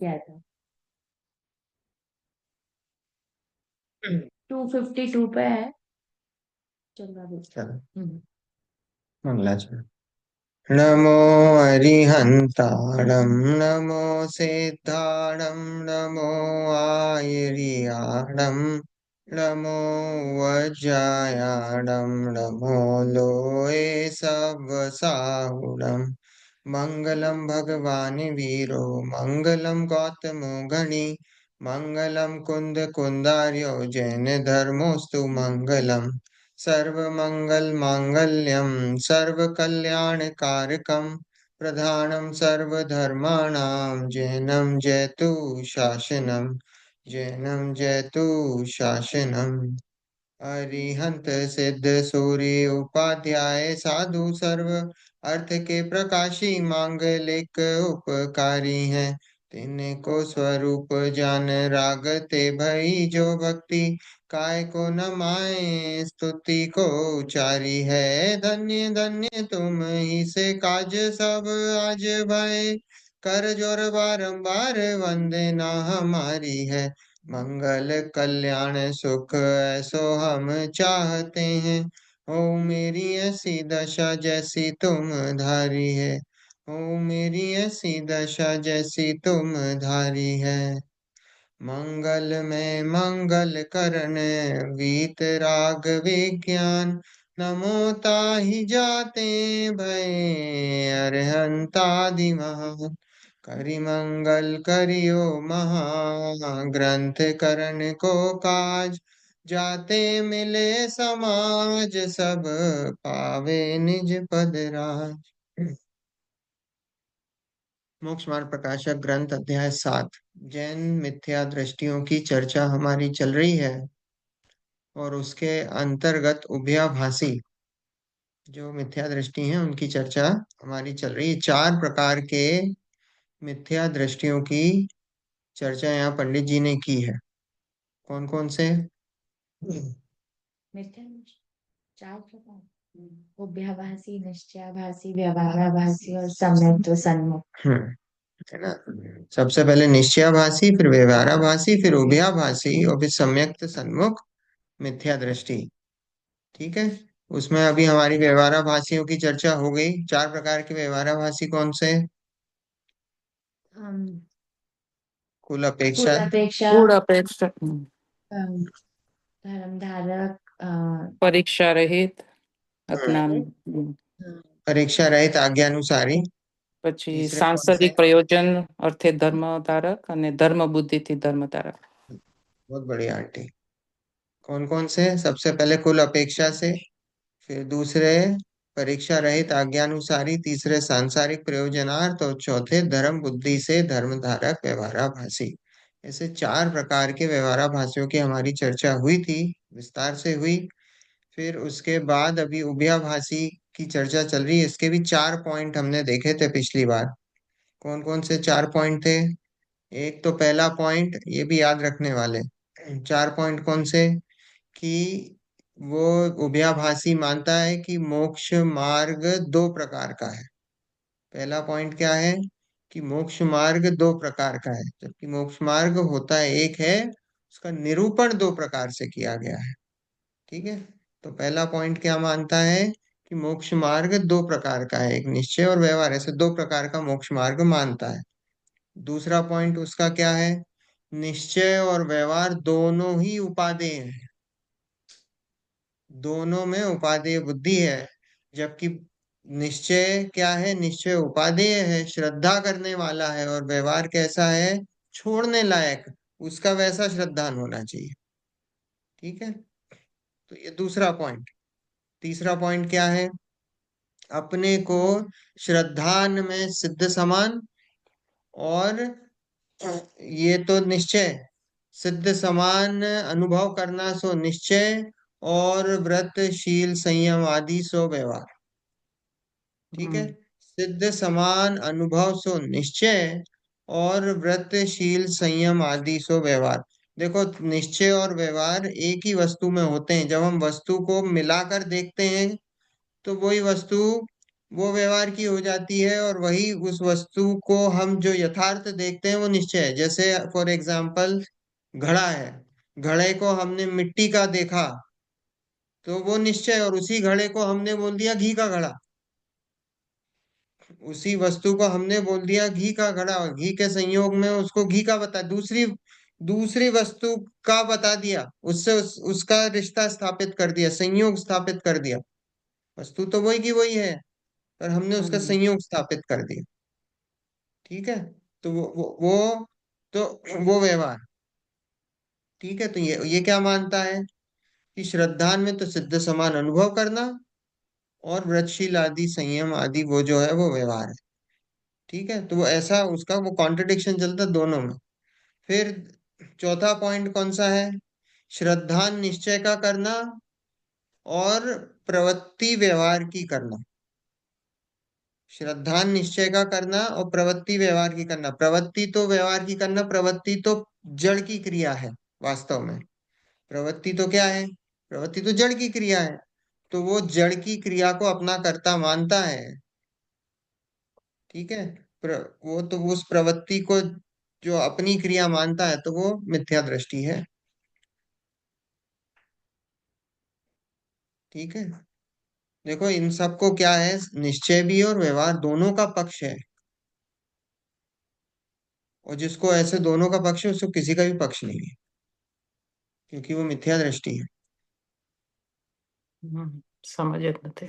किया था। 252 पे है। चल रहा है। चलो हम्म। मंगलाचरण। नमो अरिहंताणं नमो सिद्धाणं नमो आयर्याणं नमो वज्रायाणं नमो लोये सवसाहुणं मङ्गलं भगवान् वीरो मङ्गलं गौतमो गणी मङ्गलं कुन्दकुन्दार्यो जैनधर्मोऽस्तु मङ्गलम् सर्वमङ्गलमाङ्गल्यं सर्वकल्याणकारकं प्रधानं सर्वधर्माणां जैनं जयतु शासनम् अरिहंत सिद्ध सूर्य उपाध्याय साधु सर्व अर्थ के प्रकाशी मांगलिक उपकारी हैं तिनको स्वरूप जान रागते भई जो भक्ति काय को न माए स्तुति को उचारी है धन्य धन्य तुम ही से काज सब आज भय कर जोर बारंबार वंदना हमारी है मंगल कल्याण सुख ऐसो हम चाहते हैं ओ मेरी ऐसी दशा जैसी तुम धारी है ओ मेरी ऐसी दशा जैसी तुम धारी है मंगल में मंगल करन वीत राग विज्ञान नमो ताहि जाते भय अरहंतादि महान करि मंगल करियो महाग्रंथ करण को काज जाते मिले समाज सब पावे निज पद राज। मोक्ष मार्ग प्रकाशक ग्रंथ अध्याय 7 जैन मिथ्या दृष्टियों की चर्चा हमारी चल रही है और उसके अंतर्गत उभयाभासी जो मिथ्या दृष्टि हैं उनकी चर्चा हमारी चल रही है। 4 प्रकार के मिथ्या दृष्टियों की चर्चा यहाँ पंडित जी ने की है। कौन कौन से? मिथ्या निश्चय, 4 प्रकार। अभ्याभासी, निश्चयाभासी, व्यवहाराभासी और सम्यक सन्मुख। हम्म, है ना। सबसे पहले निश्चयाभासी, फिर व्यवहाराभासी, फिर उभयाभासी और फिर सम्यक्त सन्मुख मिथ्या दृष्टि। ठीक है। उसमें अभी हमारी व्यवहाराभासियों की चर्चा हो गई। 4 प्रकार के व्यवहाराभासी कौन से? अम, कुल कुल अपेक्षा, अपेक्षा, गुण अपेक्षा, अम, धर्म धारक, परीक्षा रहित हम्म, अज्ञान, परीक्षा रहित आज्ञानुसारी। પછી तीसरे कौन से? સાંસારિક પ્રયોજન અર્થે ધર્મ ધારક અને ધર્મ બુદ્ધિથી ધર્મ ધારક। बहुत बढ़िया आंटी। कौन कौन से? सबसे पहले कुल अपेक्षा से, फिर दूसरे परीक्षा रहित आज्ञानुसारी, तीसरे सांसारिक प्रयोजनार्थ और चौथे धर्म बुद्धि से धर्म धारक व्यवहाराभासी। ऐसे 4 प्रकार के व्यवहाराभासियों की हमारी चर्चा हुई थी, विस्तार से हुई। फिर उसके बाद अभी उभयाभासी की चर्चा चल रही है। इसके भी 4 पॉइंट हमने देखे थे पिछली बार। कौन कौन से 4 पॉइंट थे? एक तो पहला पॉइंट ये भी याद रखने वाले। 4 पॉइंट कौन से? कि वो उभयाभासी मानता है कि मोक्ष मार्ग 2 प्रकार का है। पहला पॉइंट क्या है? कि मोक्ष मार्ग 2 प्रकार का है, जबकि मोक्ष मार्ग होता है एक है, उसका निरूपण 2 प्रकार से किया गया है। ठीक है। तो पहला पॉइंट क्या मानता है? कि मोक्ष मार्ग 2 प्रकार का है, एक निश्चय और व्यवहार, ऐसे 2 प्रकार का मोक्ष मार्ग मानता है। दूसरा पॉइंट उसका क्या है? निश्चय और व्यवहार दोनों ही उपादेय हैं, दोनों में उपादेय बुद्धि है। जबकि निश्चय क्या है? निश्चय उपादेय है, श्रद्धा करने वाला है, और व्यवहार कैसा है? छोड़ने लायक, उसका वैसा श्रद्धान होना चाहिए। ठीक है। तो ये दूसरा पॉइंट। तीसरा पॉइंट क्या है? अपने को श्रद्धान में सिद्ध समान, और ये तो निश्चय, सिद्ध समान अनुभव करना सो निश्चय, और व्रत शील संयम आदि सो व्यवहार। ठीक है। सिद्ध समान अनुभव सो निश्चय, और व्रत शील संयम आदि सो व्यवहार। देखो, निश्चय और व्यवहार एक ही वस्तु में होते हैं। जब हम वस्तु को मिलाकर देखते हैं तो वही वस्तु वो व्यवहार की हो जाती है, और वही उस वस्तु को हम जो यथार्थ देखते हैं वो निश्चय है। जैसे फॉर एग्जाम्पल घड़ा है, घड़े को हमने मिट्टी का देखा तो वो निश्चय है, और उसी घड़े को हमने बोल दिया घी का घड़ा। उसी वस्तु को हमने बोल दिया घी का घड़ा, और घी के संयोग में उसको घी का बता, दूसरी दूसरी वस्तु का बता दिया, उससे उसका रिश्ता स्थापित कर दिया, संयोग स्थापित कर दिया। वस्तु तो वही की वही है, पर हमने उसका हम्म, संयोग स्थापित कर दिया। ठीक है। तो तो वो व्यवहार। ठीक है। तो ये क्या मानता है कि श्रद्धान में तो सिद्ध समान अनुभव करना, और व्रतशील आदि संयम आदि वो जो है वो व्यवहार है। ठीक है। तो वो ऐसा उसका वो कॉन्ट्रडिक्शन चलता दोनों में। फिर चौथा पॉइंट कौन सा है? श्रद्धान निश्चय का करना और प्रवृत्ति व्यवहार की करना। श्रद्धान निश्चय का करना और प्रवृत्ति व्यवहार की करना। प्रवृत्ति तो व्यवहार की करना, प्रवृत्ति तो जड़ की क्रिया है वास्तव में। प्रवृत्ति तो क्या है? प्रवृत्ति तो जड़ की क्रिया है। तो वो जड़ की क्रिया को अपना कर्ता मानता है। ठीक है। वो तो उस प्रवृत्ति को जो अपनी क्रिया मानता है तो वो मिथ्या दृष्टि है। ठीक है। देखो इन सबको क्या है, निश्चय भी और व्यवहार दोनों का पक्ष है। और जिसको ऐसे दोनों का पक्ष है उसको किसी का भी पक्ष नहीं है, क्योंकि वो मिथ्या दृष्टि है। समझत નથી।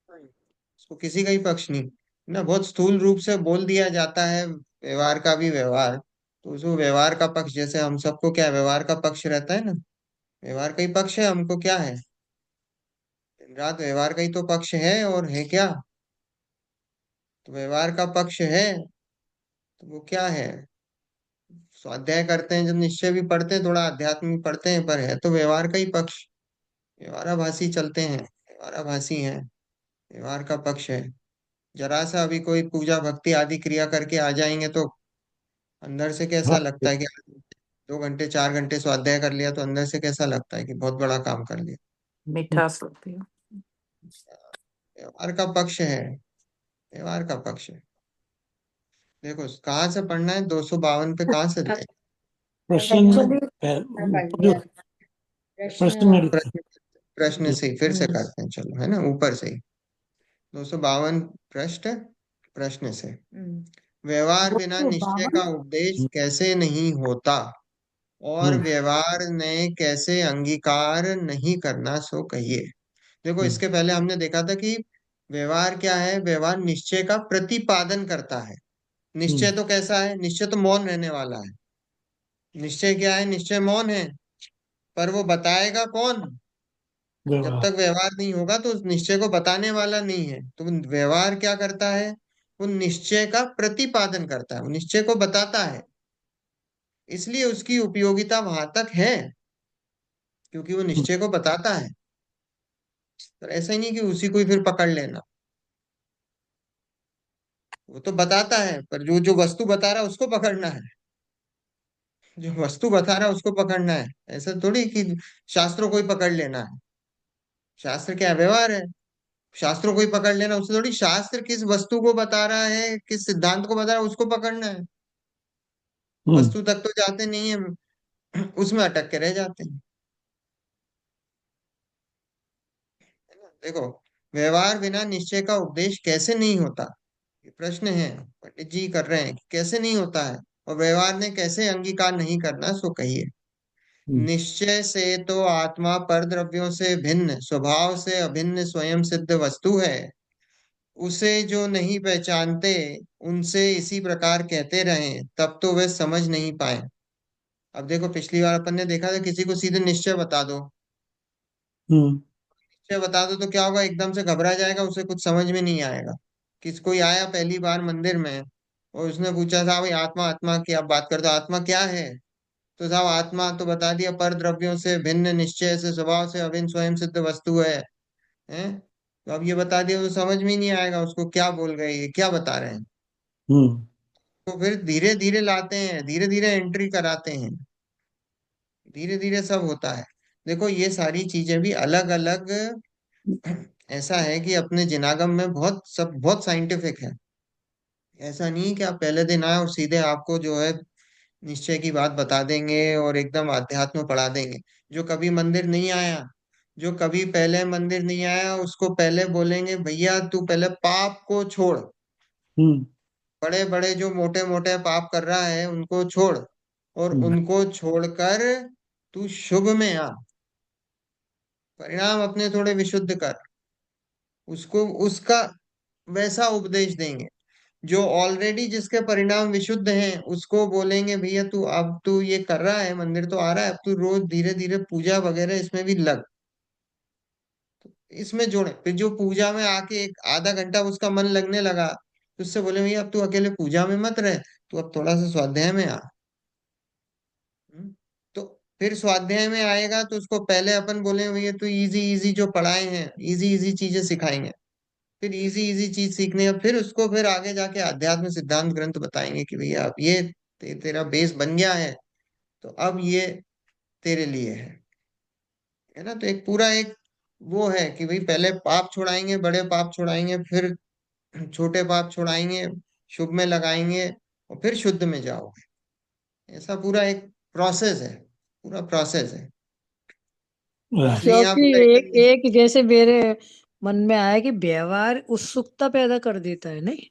उसको किसी का ही पक्ष नहीं ना। बहुत स्थूल रूप से बोल दिया जाता है व्यवहार का भी व्यवहार, तो उसको व्यवहार का पक्ष, जैसे हम सबको क्या व्यवहार का पक्ष रहता है ना, व्यवहार का ही पक्ष है हमको, क्या है, दिन रात व्यवहार का ही तो पक्ष है, और है क्या? तो व्यवहार का पक्ष है, तो वो क्या है? स्वाध्याय करते हैं जब, निश्चय भी पढ़ते हैं, थोड़ा अध्यात्म भी पढ़ते हैं, पर है तो व्यवहार का ही पक्ष। व्यवहाराभासी चलते हैं, व्यवहाराभासी हैं, व्यवहार का पक्ष है। जरा सा अभी कोई पूजा भक्ति आदि क्रिया करके आ जाएंगे तो अंदर से कैसा हाँ, लगता है कि 2 घंटे 4 घंटे स्वाध्याय कर लिया, तो अंदर से कैसा लगता है कि बहुत बड़ा काम कर लिया। મીઠાશ लगती है। व्यवहार का पक्ष है, व्यवहार का पक्ष है। देखो कहाँ से पढ़ना है, 252 पे कहाँ से जाए? प्रश्न एक्चुअली पढ़ पूरे लिया प्रश्न में प्रश्न। लिखा प्रश्न जी। से ही फिर से हम्म करते हैं, चलो, है ना, ऊपर से ही। 252 पृष्ठ, प्रश्न से। हम्म व्यवहार बिना निश्चय का उपदेश हम्म कैसे नहीं होता, और हम्म व्यवहार ने कैसे अंगीकार नहीं करना, सो कहिए। देखो हम्म इसके पहले हमने देखा था कि व्यवहार क्या है, व्यवहार निश्चय का प्रतिपादन करता है। निश्चय हम्म, तो कैसा है, निश्चय तो मौन रहने वाला है। निश्चय क्या है, निश्चय मौन है, पर वो बताएगा कौन? जब व्यवहार। तक व्यवहार नहीं होगा तो उस निश्चय को बताने वाला नहीं है। तो वो व्यवहार क्या करता है, वो निश्चय का प्रतिपादन करता है, वो निश्चय को बताता है। इसलिए उसकी उपयोगिता वहां तक है, क्योंकि वो हम्म निश्चय को बताता है। तो ऐसा ही नहीं कि उसी को ही फिर पकड़ लेना। वो तो बताता है, पर जो जो वस्तु बता रहा है उसको पकड़ना है। जो वस्तु बता रहा है उसको पकड़ना है। ऐसा थोड़ी कि शास्त्रों को ही पकड़ लेना है। शास्त्र क्या है, व्यवहार है। शास्त्रों को ही पकड़ लेना उससे थोड़ी, शास्त्र किस वस्तु को बता रहा है, किस सिद्धांत को बता रहा है, उसको पकड़ना है। हम्म वस्तु तक तो जाते नहीं है, उसमें अटक के रह जाते हैं। है ना? देखो, व्यवहार बिना निश्चय का उपदेश कैसे नहीं होता, ये प्रश्न है, पंडित जी कर रहे हैं कि कैसे नहीं होता है, और व्यवहार ने कैसे अंगीकार नहीं करना, सो कहिए। हम्म निश्चय से तो आत्मा पर द्रव्यों से भिन्न, स्वभाव से अभिन्न स्वयं सिद्ध वस्तु है। उसे जो नहीं पहचानते उनसे इसी प्रकार कहते रहें तब तो वे समझ नहीं पाए। अब देखो पिछली बार अपन ने देखा था, किसी को सीधे निश्चय बता दो, हम्म निश्चय बता दो तो क्या होगा, एकदम से घबरा जाएगा, उसे कुछ समझ में नहीं आएगा। किस कोई आया पहली बार मंदिर में और उसने पूछा था भाई आत्मा, आत्मा की आप बात करते हो, आत्मा क्या है? तो साहब आत्मा तो बता दिया, पर द्रव्यों से भिन्न, निश्चय से, स्वभाव से अभिन्न, स्वयं सिद्ध वस्तु है। हैं? तो अब ये बता दिया तो समझ में ही नहीं आएगा उसको, क्या बोल गए, ये क्या बता रहे हैं। हम्म तो फिर धीरे धीरे लाते हैं, धीरे धीरे एंट्री कराते हैं, धीरे धीरे सब होता है। देखो ये सारी चीजें भी अलग अलग ऐसा है कि अपने जिनागम में बहुत सब बहुत साइंटिफिक है। ऐसा नहीं कि आप पहले दिन आए और सीधे आपको जो है निश्चय की बात बता देंगे और एकदम अध्यात्म पढ़ा देंगे। जो कभी मंदिर नहीं आया, जो कभी पहले मंदिर नहीं आया, उसको पहले बोलेंगे भैया तू पहले पाप को छोड़। हम्म बड़े बड़े जो मोटे मोटे पाप कर रहा है उनको छोड़, और हम्म उनको छोड़कर तू शुभ में आ, परिणाम अपने थोड़े विशुद्ध कर। उसको उसका वैसा उपदेश देंगे। जो ऑलरेडी जिसके परिणाम विशुद्ध हैं उसको बोलेंगे भैया तू अब तू ये कर रहा है, मंदिर तो आ रहा है, अब तू रोज धीरे धीरे पूजा वगैरह इसमें भी लग, इसमें जोड़े। फिर जो पूजा में आके एक आधा घंटा उसका मन लगने लगा, तो उससे बोले भैया अब तू अकेले पूजा में मत रहे, तू अब थोड़ा सा स्वाध्याय में आ। हम्म, तो फिर स्वाध्याय में आएगा तो उसको पहले अपन बोले भैया तू इजी इजी जो पढ़ाए हैं इजी इजी चीजें सिखाएंगे। फिर इजी इजी चीज सीखने का फिर उसको फिर आगे जाके अध्यात्म सिद्धांत ग्रंथ बताएंगे कि भैया अब ये तेरा बेस बन गया है, तो अब ये तेरे लिए है ना। तो एक पूरा एक वो है कि भाई पहले पाप छुड़ाएंगे, बड़े पाप छुड़ाएंगे, फिर छोटे पाप छुड़ाएंगे, शुभ में लगाएंगे, और फिर शुद्ध में जाओगे। ऐसा पूरा एक प्रोसेस है, पूरा प्रोसेस है। right. इसलिए आप क्योंकि एक करेंगे। एक जैसे मेरे मन में आया कि व्यवहार उत्सुकता पैदा कर देता है, नहीं?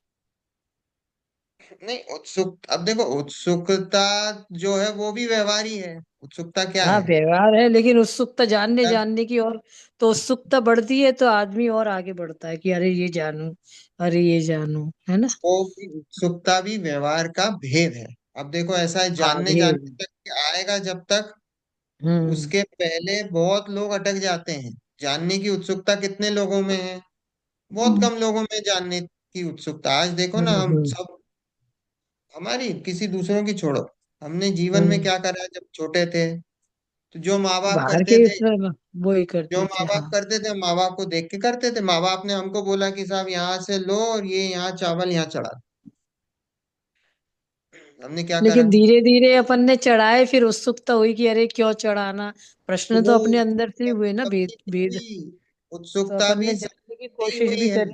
नहीं, उत्सुक अब देखो उत्सुकता जो है वो भी व्यवहार ही है। उत्सुकता क्या हाँ, है? व्यवहार है, लेकिन उत्सुकता जानने जब जानने की, और तो उत्सुकता बढ़ती है तो आदमी और आगे बढ़ता है कि अरे ये जानूं, अरे ये जानूं, है ना? वो भी उत्सुकता भी व्यवहार का भेद है। अब देखो ऐसा है, हाँ, जानने जानने भेद। तक आएगा जब तक, हम्म उसके पहले बहुत लोग अटक जाते हैं। जानने की उत्सुकता कितने लोगों में है? बहुत हम्म कम लोगों में जानने की उत्सुकता। आज देखो ना, हम्म हम हम्म सब, हमारी किसी दूसरों की छोड़ो, हमने जीवन में हम्म। क्या करा जब छोटे थे? तो जो माँ बाप बाहर करते के थे, उसमें वो ही जो करते थे, माँ बाप हाँ। करते थे, माँ बाप को देख के करते थे। माँ बाप ने हमको बोला कि साहब यहाँ से लो और ये यहाँ चावल यहाँ चढ़ा दो। हमने क्या करा? लेकिन धीरे धीरे अपन ने चढ़ाए, फिर उत्सुकता हुई कि अरे क्यों चढ़ाना। तो प्रश्न तो वो अपने अंदर से ही हुए ना, सबकी भेद भेद। थी, तो उत्सुकता अपन भी ने जानने की सबकी कोशिश हुई भी है। करी।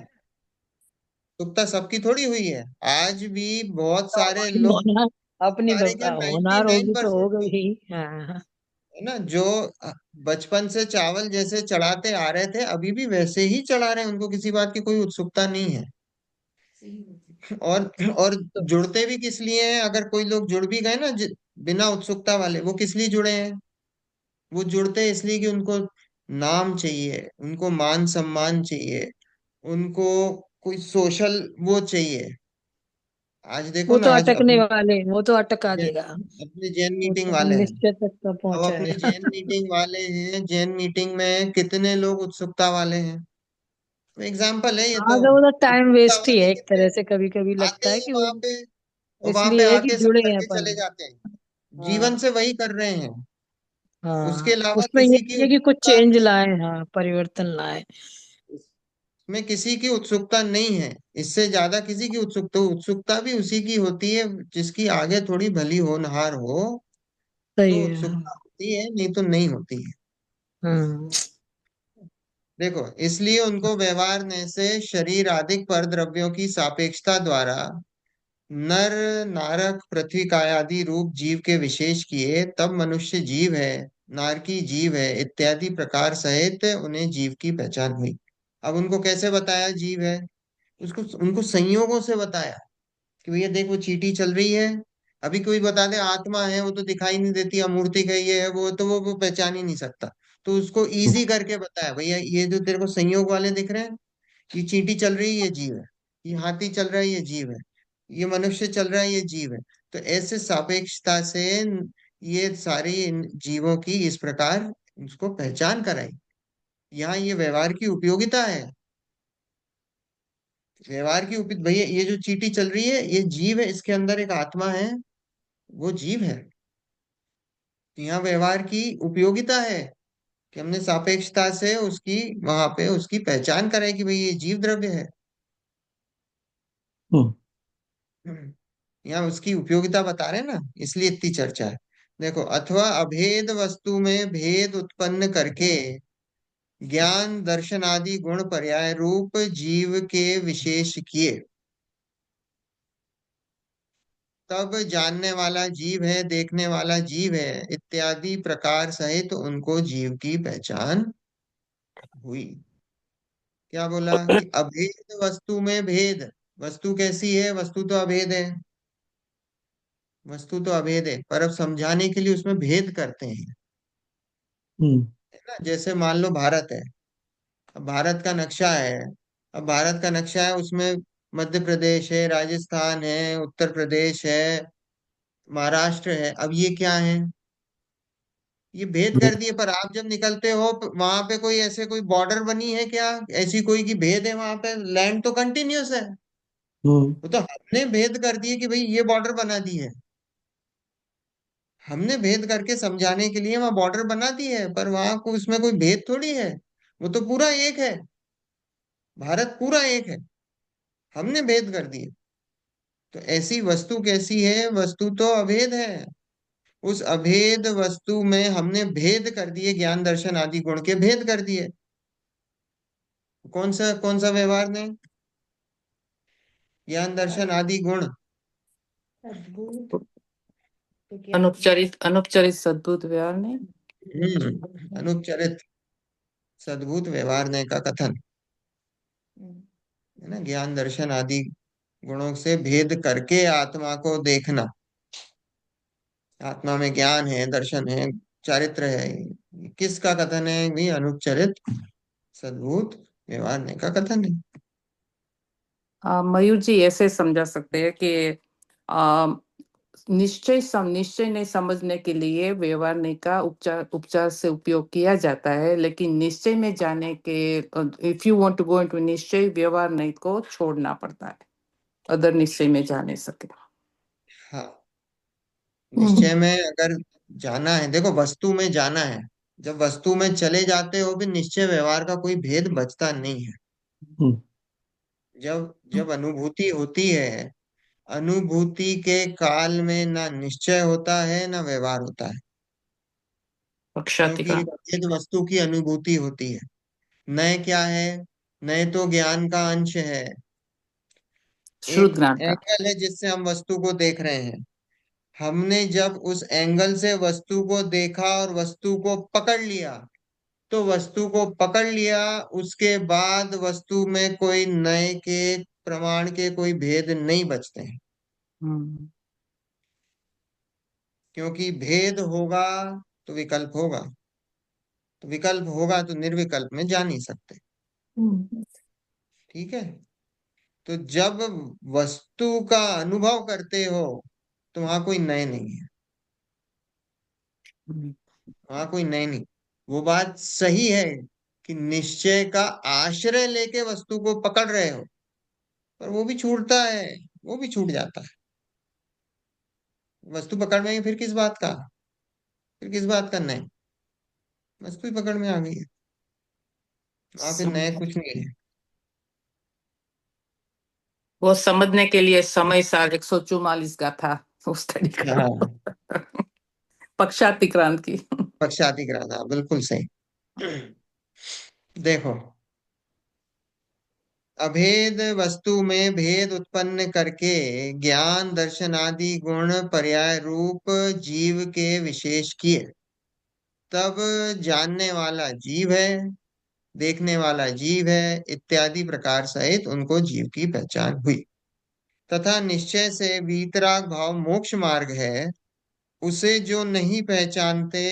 उत्सुकता सबकी थोड़ी हुई है। आज भी बहुत तो सारे हमारी लोग, होना, बहुत अपनी सारे क्या, होनार होगी तो हो 99% गई लोग, ही, हाँ। है ना, जो बचपन से चावल जैसे चढ़ाते आ रहे थे अभी भी वैसे ही चढ़ा रहे हैं, उनको किसी बात की कोई उत्सुकता नहीं है। और तो जुड़ते भी किस लिए हैं? अगर कोई लोग जुड़ भी गए ना बिना उत्सुकता वाले, वो किस लिए जुड़े हैं? वो जुड़ते हैं इसलिए कि उनको नाम चाहिए, उनको मान सम्मान चाहिए, उनको कोई सोशल वो चाहिए। आज देखो वो ना, तो आज अटकने वाले, वो तो अटका जैन देगा। अपने जैन वो मीटिंग तो वाले हैं। निश्चय तक तो अब अपने पहुंचाएगा। जैन मीटिंग वाले हैं, जैन मीटिंग में कितने लोग उत्सुकता वाले हैं? एग्जाम्पल है ये हाँ, तो। तो वो तो टाइम उत्सुकता वेस्ट ही वाले है, एक कितने तरह से कभी कभी आते लगता है हैं कि वो वहां पे, और वहां पे इसलिए है कि आके सब जुड़े हैं करके अपन। चले जाते हैं, जीवन हाँ से वही कर रहे हैं। उसके हाँ, अलावा उसमें ये किसी की नहीं है कि कुछ उत्सुकता चेंज नहीं लाए, है। हाँ, परिवर्तन लाए। इसमें किसी की उत्सुकता नहीं है। इससे ज्यादा किसी की उत्सुकता, उत्सुकता भी उसी की होती है जिसकी आगे थोड़ी भली होनहार हो, सही तो है, उत्सुकता हाँ। होती है, नहीं तो नहीं होती है। हम्म देखो इसलिए उनको व्यवहार ने से शरीर आदि पर द्रव्यों की सापेक्षता द्वारा नर नारक पृथ्वी काया आदि रूप जीव के विशेष किए, तब मनुष्य जीव है, नारकी जीव है इत्यादि प्रकार सहित उन्हें जीव की पहचान हुई। अब उनको कैसे बताया जीव है? उसको उनको संयोगों से बताया कि भैया देख वो चींटी चल रही है। अभी कोई बता दे आत्मा है, वो तो दिखाई नहीं देती, अमूर्ति का ये है, वो तो वो पहचान ही नहीं सकता। तो उसको इजी करके बताया भैया ये जो तेरे को संयोग वाले दिख रहे हैं, ये चींटी चल रही है ये जीव है, ये हाथी चल रहा है ये जीव है, ये मनुष्य चल रहा है ये जीव है। तो ऐसे सापेक्षता से ये सारी इन जीवों की इस प्रकार उसको पहचान कराई। यहाँ ये व्यवहार की उपयोगिता है। व्यवहार की भैया ये जो चींटी चल रही है ये जीव है, इसके अंदर एक आत्मा है, वो जीव है। तो यहाँ व्यवहार की उपयोगिता है कि हमने सापेक्षता से उसकी वहां पे उसकी पहचान कराई कि भाई ये जीव द्रव्य है। हम्म हम्म। यहाँ उसकी उपयोगिता बता रहे हैं ना, इसलिए इतनी चर्चा है। देखो, अथवा अभेद वस्तु में भेद उत्पन्न करके ज्ञान दर्शन आदि गुण पर्याय रूप जीव के विशेष किए, तब जानने वाला जीव है, देखने वाला जीव है इत्यादि प्रकार सहित उनको जीव की पहचान हुई। क्या बोला कि अभेद वस्तु में भेद। वस्तु कैसी है? वस्तु तो अभेद है, वस्तु तो अभेद है, पर अब समझाने के लिए उसमें भेद करते हैं, हम्म है ना। जैसे मान लो भारत है, अब भारत का नक्शा है। अब भारत का नक्शा है, उसमें मध्य प्रदेश है, राजस्थान है, उत्तर प्रदेश है, महाराष्ट्र है। अब ये क्या है? ये भेद कर दिए। पर आप जब निकलते हो वहां पे कोई ऐसे कोई बॉर्डर बनी है क्या? ऐसी कोई की भेद है? वहां पे लैंड तो कंटिन्यूस है। हम्म वो तो हमने भेद कर दिए कि भाई ये बॉर्डर बना दी है। हमने भेद करके समझाने के लिए वहां बॉर्डर बना दी है, पर वहां को उसमें कोई भेद थोड़ी है। वो तो पूरा एक है, भारत पूरा एक है। हमने भेद कर दिए। तो ऐसी वस्तु कैसी है? वस्तु तो अभेद है। उस अभेद वस्तु में हमने भेद कर दिए, ज्ञान दर्शन आदि गुण के भेद कर दिए। कौन सा व्यवहार ने? ज्ञान दर्शन आदि गुण। अद्भुत तो क्या? अनुपचारित अनुपचारित सद्भुत व्यवहार ने। अनुपचरित सद्भुत व्यवहार ने का कथन, हम्म, है ना। ज्ञान दर्शन आदि गुणों से भेद करके आत्मा को देखना। आत्मा में ज्ञान है, दर्शन है, चारित्र है। किसका कथन है? भी अनुपचरित सद्भुत व्यवहार ने का कथन है। मयूर जी ऐसे समझा सकते हैं कि आ, निश्चय नहीं समझने के लिए व्यवहार नहीं का उपचार उपचार से उपयोग किया जाता है, लेकिन निश्चय में जाने के if you want to go into निश्चय, व्यवहार नहीं को छोड़ना पड़ता है अदर निश्चय में जाने सके। हाँ, हम्म निश्चय में अगर जाना है, देखो वस्तु में जाना है। जब वस्तु में चले जाते हो भी निश्चय व्यवहार का कोई भेद बचता नहीं है। हम्म जब जब अनुभूति होती है, अनुभूति के काल में ना निश्चय होता है ना व्यवहार होता है। क्योंकि पक्षातिका एक वस्तु की अनुभूति होती है। नय क्या है? नय तो ज्ञान का अंश है। श्रुत एक ज्ञान का। एंगल है जिससे हम वस्तु को देख रहे हैं। हमने जब उस एंगल से वस्तु को देखा और वस्तु को पकड़ लिया, तो वस्तु को पकड़ लिया, उसके बाद वस्तु में कोई नए के प्रमाण के कोई भेद नहीं बचते हैं। हम्म क्योंकि भेद होगा तो विकल्प होगा, तो विकल्प होगा तो निर्विकल्प में जा नहीं सकते। हम्म ठीक है। तो जब वस्तु का अनुभव करते हो तो वहां कोई नए नहीं है, वहां कोई नए नहीं। वो बात सही है कि निश्चय का आश्रय लेके वस्तु को पकड़ रहे हो, पर वो भी छूटता है, वो भी छूट जाता है। वस्तु पकड़ में है, फिर किस बात का नए? वस्तु ही पकड़ में आ गई है, वहां फिर नए समझ कुछ नहीं है। वो समझने के लिए समय साल 144 का था उस तरीका। हाँ, पक्षातिक्रांत की। पक्षातिग्रह था, बिल्कुल सही। देखो, अभेद वस्तु में भेद उत्पन्न करके ज्ञान दर्शन आदि गुण पर्याय रूप जीव के विशेष किए, तब जानने वाला जीव है, देखने वाला जीव है इत्यादि प्रकार सहित उनको जीव की पहचान हुई। तथा निश्चय से वीतराग भाव मोक्ष मार्ग है, उसे जो नहीं पहचानते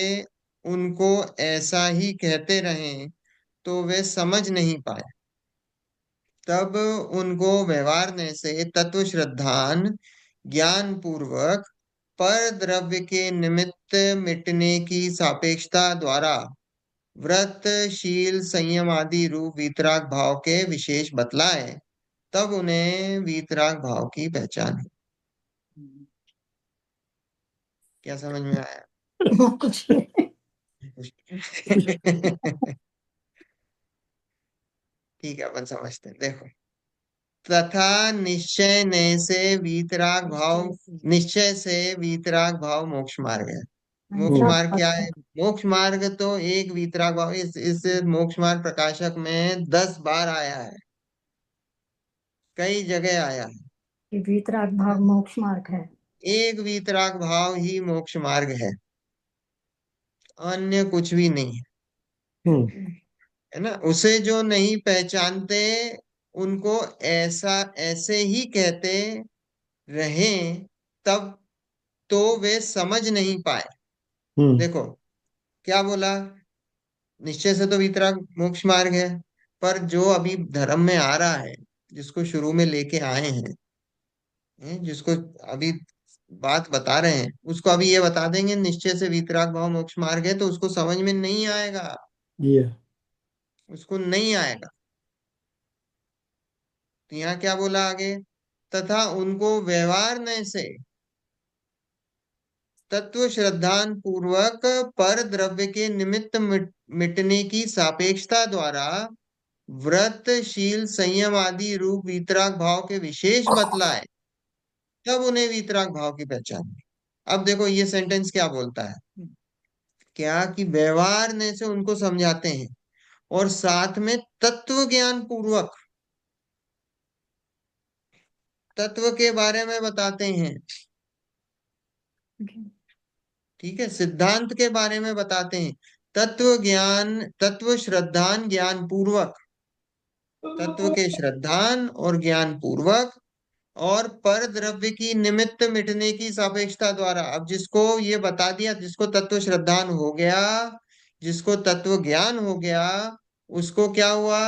उनको ऐसा ही कहते रहें तो वे समझ नहीं पाए। तब उनको व्यवहारने से तत्व श्रद्धान ज्ञान पूर्वक पर द्रव्य के निमित्त मिटने की सापेक्षता द्वारा व्रत शील संयम आदि रूप वीतराग भाव के विशेष बतलाए, तब उन्हें वीतराग भाव की पहचान हुई। क्या समझ में आया? कुछ नहीं। ठीक है, अपन समझते हैं। देखो, तथा निश्चय ने से वीतराग भाव, निश्चय से वीतराग भाव मोक्ष मार्ग है। मोक्ष हम्म, मार्ग क्या है? मोक्ष मार्ग तो एक वीतराग भाव, इस मोक्ष मार्ग प्रकाशक में 10 बार आया है, कई जगह आया है। कि वीतराग भाव मोक्ष मार्ग है। एक वीतराग भाव ही मोक्ष मार्ग है, अन्य कुछ भी नहीं है। हम्म, है ना? उसे जो नहीं पहचानते उनको ऐसा ऐसे ही कहते रहें तब तो वे समझ नहीं पाए। हम्म, देखो क्या बोला, निश्चय से तो वितराग मोक्ष मार्ग है, पर जो अभी धर्म में आ रहा है, जिसको शुरू में लेके आए हैं, जिसको अभी बात बता रहे हैं, उसको अभी ये बता देंगे निश्चय से वितराग भाव मोक्ष मार्ग है, तो उसको समझ में नहीं आएगा, ये उसको नहीं आएगा। तो यहाँ क्या बोला आगे, तथा उनको व्यवहार से तत्व श्रद्धान पूर्वक पर द्रव्य के निमित्त मिटने की सापेक्षता द्वारा व्रतशील संयम आदि रूप वीतराग भाव के विशेष बतलाए, तब उन्हें वीतराग भाव की पहचान हुई। अब देखो ये सेंटेंस क्या बोलता है, क्या कि व्यवहार से उनको समझाते हैं और साथ में तत्व ज्ञान पूर्वक तत्व के बारे में बताते हैं। ठीक है, सिद्धांत के बारे में बताते हैं, तत्व ज्ञान, तत्व श्रद्धान ज्ञान पूर्वक, तत्व के श्रद्धान और ज्ञान पूर्वक, और पर द्रव्य की निमित्त मिटने की सापेक्षता द्वारा। अब जिसको ये बता दिया, जिसको तत्व श्रद्धान हो गया, जिसको तत्व ज्ञान हो गया, उसको क्या हुआ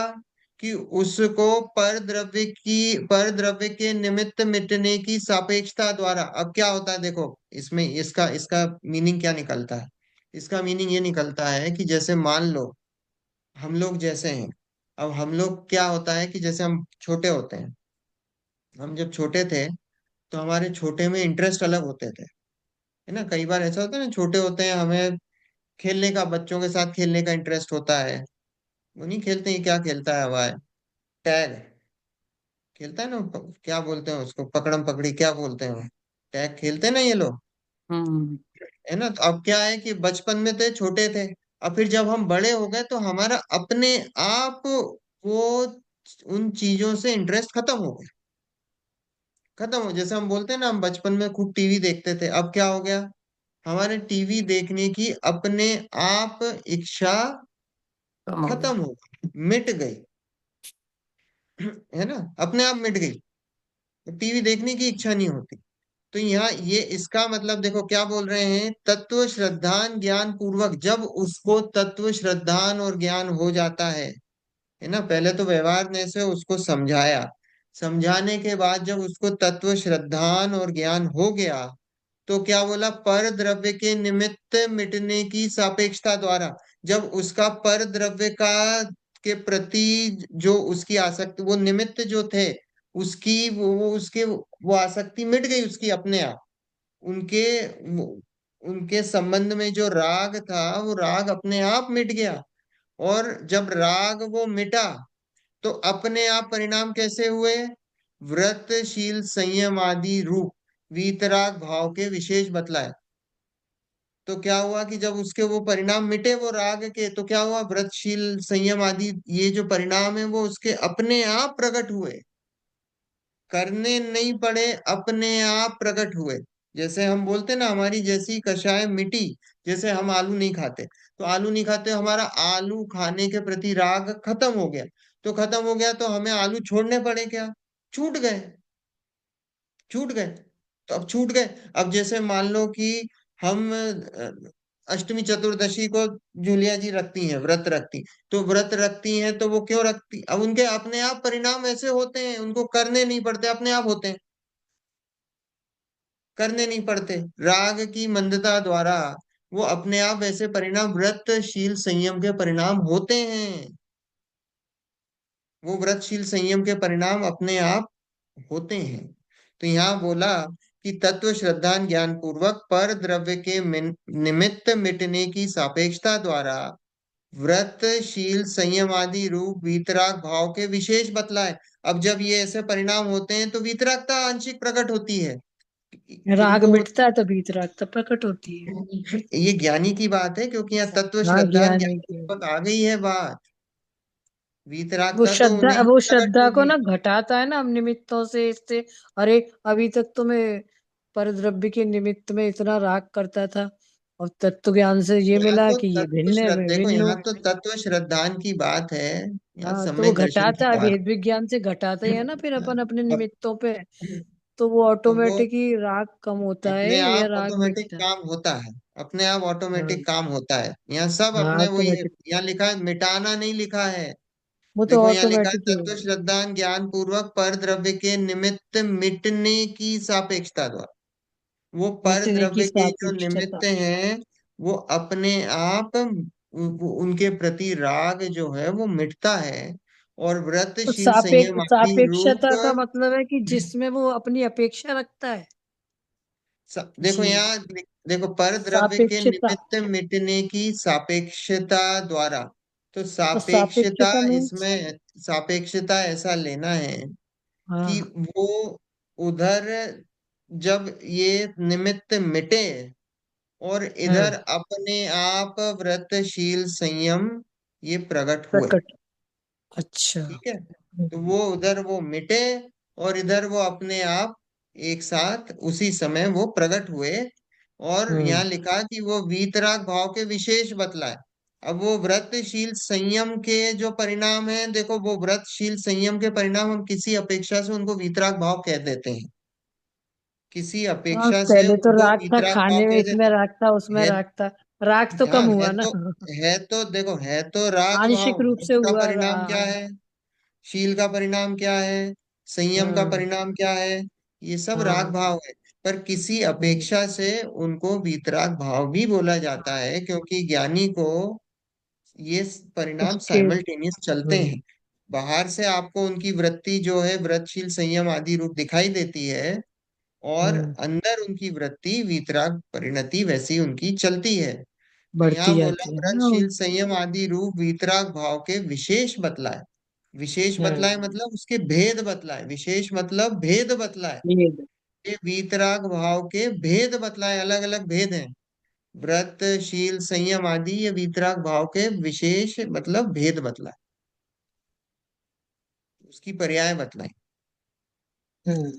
कि उसको पर द्रव्य के निमित्त मिटने की सापेक्षता द्वारा। अब क्या होता है देखो, इसमें इसका इसका मीनिंग क्या निकलता है? इसका मीनिंग ये निकलता है कि जैसे मान लो हम लोग जैसे हैं, अब हम लोग क्या होता है कि जैसे हम छोटे होते हैं, हम जब छोटे थे तो हमारे छोटे में इंटरेस्ट अलग होते थे। है ना? कई बार ऐसा होता है ना, छोटे होते हैं, हमें खेलने का, बच्चों के साथ खेलने का इंटरेस्ट होता है। वो नहीं खेलते हैं, क्या खेलता है हवा, टैग खेलता है ना, क्या बोलते हैं उसको, पकड़म पकड़ी क्या बोलते हैं वो? टैग खेलते हैं ना ये लोग। हम्म, है ना? तो अब क्या है कि बचपन में तो छोटे थे, अब फिर जब हम बड़े हो गए तो हमारा अपने आप वो उन चीजों से इंटरेस्ट खत्म हो गया, खत्म हो। जैसे हम बोलते हैं ना, हम बचपन में खूब टीवी देखते थे, अब क्या हो गया, हमारे टीवी देखने की अपने आप इच्छा कम हो गया। खत्म हो गई, मिट गई। है ना? अपने आप मिट गई, टीवी देखने की इच्छा नहीं होती। तो यहाँ ये इसका मतलब देखो क्या बोल रहे हैं, तत्व श्रद्धान ज्ञान पूर्वक, जब उसको तत्व श्रद्धान और ज्ञान हो जाता है ना, पहले तो व्यवहार ने से उसको समझाया, समझाने के बाद जब उसको तत्व श्रद्धान और ज्ञान हो गया, तो क्या बोला, पर द्रव्य के निमित्त मिटने की सापेक्षता द्वारा। जब उसका पर द्रव्य का के प्रति जो उसकी आसक्ति, वो निमित्त जो थे उसकी, वो उसके वो आसक्ति मिट गई उसकी अपने आप। उनके उनके संबंध में जो राग था, वो राग अपने आप मिट गया। और जब राग वो मिटा, तो अपने आप परिणाम कैसे हुए, व्रतशील संयम आदि रूप वीतराग भाव के विशेष बतलाए। तो क्या हुआ कि जब उसके वो परिणाम मिटे वो राग के, तो क्या हुआ, व्रतशील संयम आदि ये जो परिणाम है वो उसके अपने आप प्रकट हुए, करने नहीं पड़े, अपने आप प्रकट हुए। जैसे हम बोलते ना, हमारी जैसी कषाय मिटी, जैसे हम आलू नहीं खाते, तो आलू नहीं खाते, हमारा आलू खाने के प्रति राग खत्म हो गया। तो खत्म हो गया तो हमें आलू छोड़ने पड़े क्या? छूट गए, छूट गए। तो अब छूट गए। अब जैसे मान लो कि हम अष्टमी चतुर्दशी को जूलिया जी रखती हैं, व्रत रखती, तो व्रत रखती हैं तो वो क्यों रखती, अब उनके अपने आप परिणाम ऐसे होते हैं, उनको करने नहीं पड़ते, अपने आप होते हैं, करने नहीं पड़ते, राग की मंदता द्वारा वो अपने आप ऐसे परिणाम व्रतशील संयम के परिणाम होते हैं। वो व्रतशील संयम के परिणाम अपने आप होते हैं। तो यहाँ बोला कि तत्व श्रद्धान ज्ञान पूर्वक पर द्रव्य के निमित्त मिटने की सापेक्षता द्वारा व्रतशील संयम आदि रूप वीतराग भाव के विशेष बतलाए। अब जब ये ऐसे परिणाम होते हैं तो वीतरागता आंशिक प्रकट होती है, राग इनको मिटता है तो वीतरागता प्रकट होती है। ये ज्ञानी की बात है, क्योंकि यहाँ तत्व हाँ, श्रद्धान ज्ञानी ज्ञान की। पूर्वक आ गई है बात। वो वीतरागता तो श्रद्धा उन्हें ही वो प्रकट श्रद्धा को होगी। ना घटाता है ना, हम निमित्तों से इससे। अरे, अभी तक तो मैं परद्रव्य के निमित्त में इतना राग करता था, और तत्व ज्ञान से ये यहाँ मिला तो कि ये तत्व भिन्न है, श्रद्धा, मैं देखो भिन्न यहाँ हूँ। तो तत्व श्रद्धान की बात है, यहाँ हाँ, तो वो सम्यक दर्शन की घटाता है, बात वेद विज्ञान से घटाता ही है ना फिर है। अपन अपने अब निमित्तों पे। तो वो अब वो ऑटोमेटिक ही राग कम होता है अपने या आप राग ऑटोमेटिक मिटता है। काम होता है, अपने आप हाँ, ऑटोमेटिक काम होता है। यहाँ सब हाँ, अपने वही है। ऑटोमेटिक। यहाँ लिखा है, मिटाना नहीं लिखा है। वो तो देखो यहाँ लिखा है, ऑटोमेटिक ही तत्व है। श्रद्धान ज्ञान पूर्वक पर द्रव्य के निमित्त मिटने की सापेक्षता द्वारा। वो पर मिटने की द्रव्य के जो सापेक्षता। निमित्त हैं, वो अपने आप उनके प्रति राग जो है वो मिटता है। और तो व्रतशील संयम आदि रूप सापेक्षता का मतलब है कि जिसमें वो अपनी अपेक्षा रखता है। देखो जीव। यहाँ देखो, पर द्रव्य के सापेक्षता। निमित्त मिटने की सापेक्षता द्वारा। तो तो सापेक्षता सापेक्षता मीन्स। इसमें, सापेक्षता ऐसा लेना है कि हाँ, वो उधर जब ये निमित्त मिटे और हाँ, इधर अपने आप व्रतशील संयम ये प्रकट हुए। प्रकट। अच्छा। ठीक है, तो वो उधर वो मिटे और इधर वो अपने आप एक साथ उसी समय वो प्रकट हुए। और हम्म। यहाँ लिखा कि वो वीतराग भाव के विशेष बतलाए। अब वो व्रतशील संयम के जो परिणाम है, देखो वो व्रतशील संयम के परिणाम हम किसी अपेक्षा से उनको वीतराग भाव कह देते हैं। किसी हाँ, अपेक्षा से पहले तो उनको राग था, वीतराग भाव खाने में कह इसमें देते राग था, उसमें हैं। राग था। राग तो हाँ कम हुआ ना। देखो है तो राग आंशिक भाव। रूप से उसका हुआ परिणाम क्या हाँ। है? शील का परिणाम क्या है? संयम का हाँ, परिणाम क्या है? ये सब राग हाँ। भाव है। पर किसी हम्म, अपेक्षा से उनको वीतराग भाव भी बोला जाता है, क्योंकि ज्ञानी को ये परिणाम उसके। साइमल्टेनियस चलते हम्म, हैं। बाहर से आपको उनकी वृत्ति जो है व्रतशील संयम आदि रूप दिखाई देती है, और हम्म, अंदर उनकी वृत्ति वीतराग परिणति वैसी उनकी चलती है। तो बढ़ती यहाँ बोला, जाती है ना व्रतशील संयम आदि रूप वीतराग भाव के विशेष बतलाए। विशेष बतलाए हाँ, मतलब उसके भेद बतलाए, विशेष मतलब भेद बतलाए। ये। ये वीतराग भाव के भेद बतलाए, अलग अलग भेद हैं। व्रत शील संयम आदि ये वीतराग भाव के विशेष मतलब भेद बतलाए, उसकी पर्याय बतलाई। हम्म,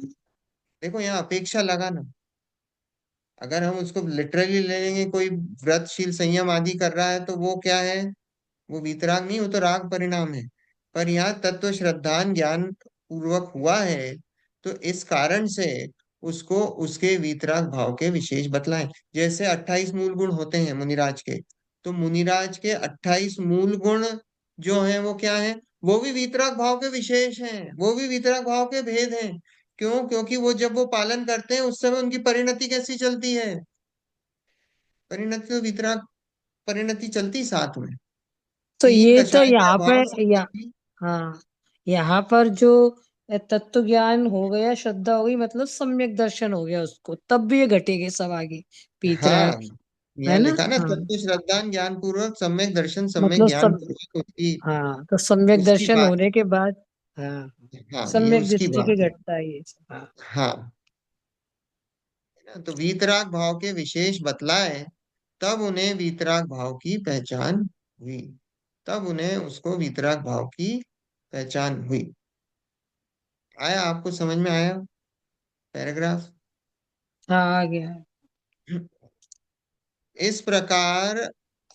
देखो यहाँ अपेक्षा लगा ना, अगर हम उसको लिटरली ले लेंगे, कोई व्रतशील संयम आदि कर रहा है तो वो क्या है? वो वीतराग नहीं, वो तो राग परिणाम है। पर यहाँ तत्व श्रद्धान ज्ञान पूर्वक हुआ है, तो इस कारण से उसको उसके वीतराग भाव के विशेष बतलाएं। जैसे 28 मूल गुण होते हैं मुनिराज के, तो मुनिराज के 28 मूल गुण जो हैं वो क्या हैं? वो भी वीतराग भाव के विशेष हैं, वो भी वीतराग भाव के भेद हैं। क्यों? क्योंकि वो जब वो पालन करते हैं उस समय उनकी परिणति कैसी चलती है? परिणति तो वीतराग परिणति चलती साथ में। तो तीन ये तो कषाय के यहाँ अभाव पर से या भी। हाँ, यहाँ पर जो तत्व ज्ञान हो गया, श्रद्धा हो गई, मतलब सम्यक दर्शन हो गया उसको, तब भी ये घटेगी सब आगे। पीतरा। हाँ, है यहाँ ना। लिखा ना, हाँ, तत्व श्रद्धान ज्ञान पूर्वक सम्यक दर्शन सम्यक मतलब ज्ञान सब। पूर्वक उसकी हाँ, तो सम्यक उसकी दर्शन बात होने के बाद। हाँ, है। हाँ, ये सम्यक उसकी दृष्टि बात के है। घटता है ये सब। हाँ। हाँ, है ना? तो वीतराग भाव के विशेष बतलाए, तब उन्हें वीतराग भाव की पहचान हुई। तब उन्हें उसको वीतराग भाव की पहचान हुई। आया? आपको समझ में आया पैराग्राफ? हाँ, आ गया। इस प्रकार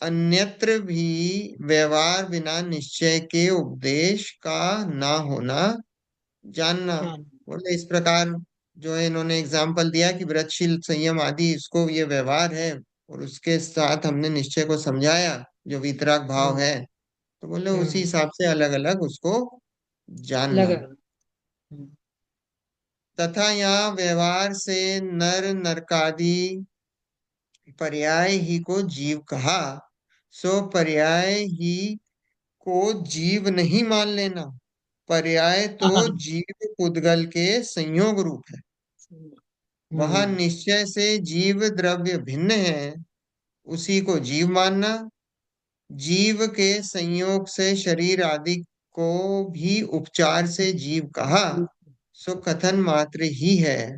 अन्यत्र भी व्यवहार बिना निश्चय के उपदेश का ना होना जानना। हाँ। बोले इस प्रकार जो है, इन्होंने एग्जाम्पल दिया कि व्रतशील संयम आदि इसको ये व्यवहार है, और उसके साथ हमने निश्चय को समझाया जो वीतराग भाव हम्म, है। तो बोले उसी हम्म, हिसाब से अलग अलग उसको जानना। लगा। हम्म, तथा यहाँ व्यवहार से नर नरकादि पर्याय ही को जीव कहा, सो पर्याय ही को जीव नहीं मान लेना। पर्याय तो हाँ। जीव पुद्गल के संयोग रूप है। वहां हम्म, निश्चय से जीव द्रव्य भिन्न है, उसी को जीव मानना। जीव के संयोग से शरीर आदि को भी उपचार से जीव कहा, सो कथन मात्र ही है।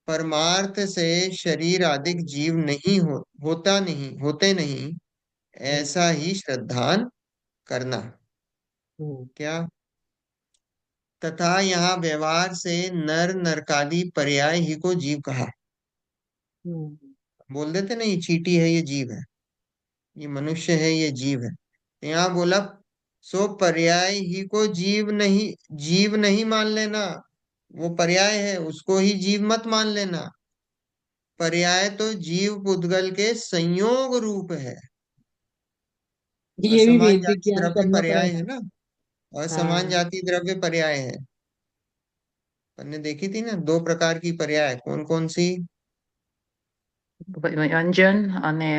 परमार्थ से शरीर आदि जीव नहीं होते नहीं, हम्म, ऐसा ही श्रद्धान करना। हम्म, क्या? तथा यहाँ व्यवहार से नर नरकादि पर्याय ही को जीव कहा। हम्म, बोल देते ना, ये चींटी है, ये जीव है, ये मनुष्य है, ये जीव है। तो यहाँ बोला, सो पर्याय ही को जीव नहीं मान लेना। वो पर्याय है, उसको ही जीव मत मान लेना। पर्याय तो जीव पुद्गल के संयोग रूप है। ये भी असमान वेद जाति विज्ञान द्रव्य करना पर्याय है पड़ेगा। ना, असमान हाँ, जाति द्रव्य पर्याय है। हमने देखी थी ना, दो प्रकार की पर्याय, कौन कौन सी? વ્યંજન અને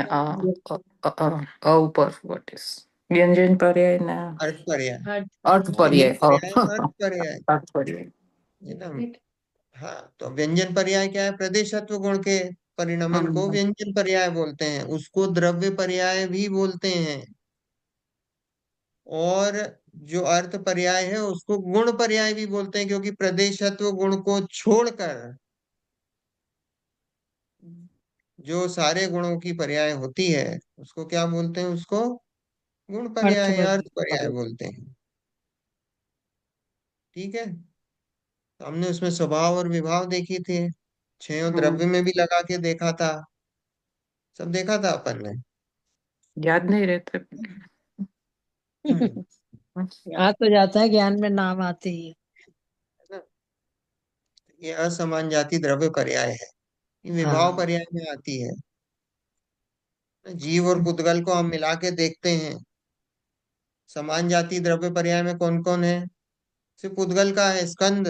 ઉપર what is વ્યંજન પર્યાય ને अर्थ पर्याय। અર્થ व्यंजन પર્યાય पर्याय, अर्थ पर्याय, અર્થ પર્યાય है ना। हाँ, तो व्यंजन पर्याय क्या है? प्रदेशत्व गुण के परिणमन को हम्म, व्यंजन पर्याय बोलते हैं, उसको द्रव्य पर्याय भी बोलते हैं। और जो अर्थ पर्याय है उसको गुण पर्याय भी बोलते हैं, क्योंकि प्रदेशत्व गुण को छोड़कर जो सारे गुणों की पर्याय होती है उसको क्या बोलते हैं? उसको गुण अर्थ पर्याय, अर्थ पर्याय बदल। बोलते हैं। ठीक है। तो हमने उसमें स्वभाव और विभाव देखी थी, छह द्रव्य में भी लगा के देखा था, सब देखा था अपन ने। याद नहीं रहते। हम्म, आ तो जाता है, ज्ञान में नाम आते ही है। है ना। ये असमान जाति द्रव्य पर्याय है, ये विभाव हाँ। पर्याय में आती है। जीव और पुद्गल को हम मिला के देखते हैं। समान जाति द्रव्य पर्याय में कौन कौन है? सिर्फ पुद्गल का है, स्कंद।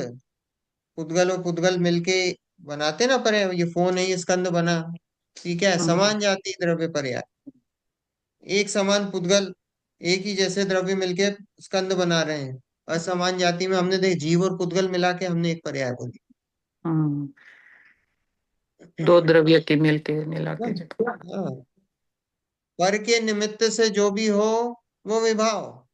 पुद्गल और पुद्गल मिलके बनाते ना पर्याय, ये फोन है, ये स्कंद बना। ठीक है, हम्म, समान जाति द्रव्य पर्याय, एक समान पुद्गल, एक ही जैसे द्रव्य मिलके स्कंद बना रहे हैं। असमान जाति में हमने देख, जीव और पुद्गल मिला के हमने एक पर्याय बोली। हम्म, दो द्रव्य के मिलके मिला ना? के जब हाँ, पर के निमित्त से जो भी हो वो विभाव,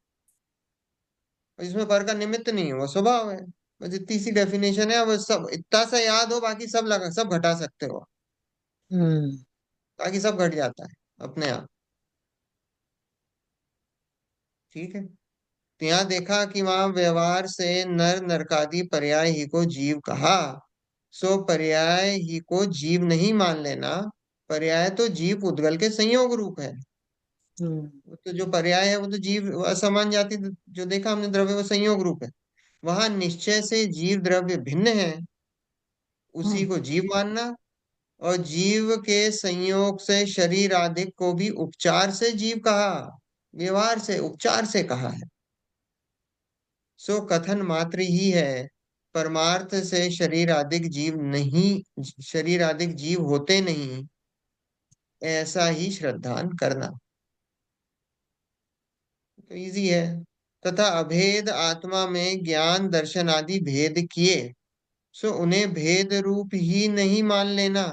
इसमें पर का निमित्त नहीं है, वो स्वभाव है। बस इतनी सी डेफिनेशन है, वो सब इतना सा याद हो, बाकी सब लगा, सब घटा सकते हो, हम्म, बाकी सब घट जाता है अपने आप। ठीक है। तो यहाँ देखा कि वहां व्यवहार से नर नरकादि पर्याय ही को जीव कहा, सो पर्याय ही को जीव नहीं मान लेना। पर्याय तो जीव उद्गल के संयोग रूप है। हम्म, वो तो जो पर्याय है वो तो जीव असमान जाति, जो देखा हमने द्रव्य, वो संयोग रूप है। वहां निश्चय से जीव द्रव्य भिन्न है, उसी हम्म, को जीव मानना। और जीव के संयोग से शरीर आदि को भी उपचार से जीव कहा, व्यवहार से उपचार से कहा है, सो कथन मात्र ही है। परमार्थ से शरीर आदिक जीव नहीं, शरीर आदिक जीव होते नहीं, ऐसा ही श्रद्धान करना। तो इजी है। तथा अभेद आत्मा में ज्ञान दर्शन आदि भेद किए, सो उन्हें भेद रूप ही नहीं मान लेना,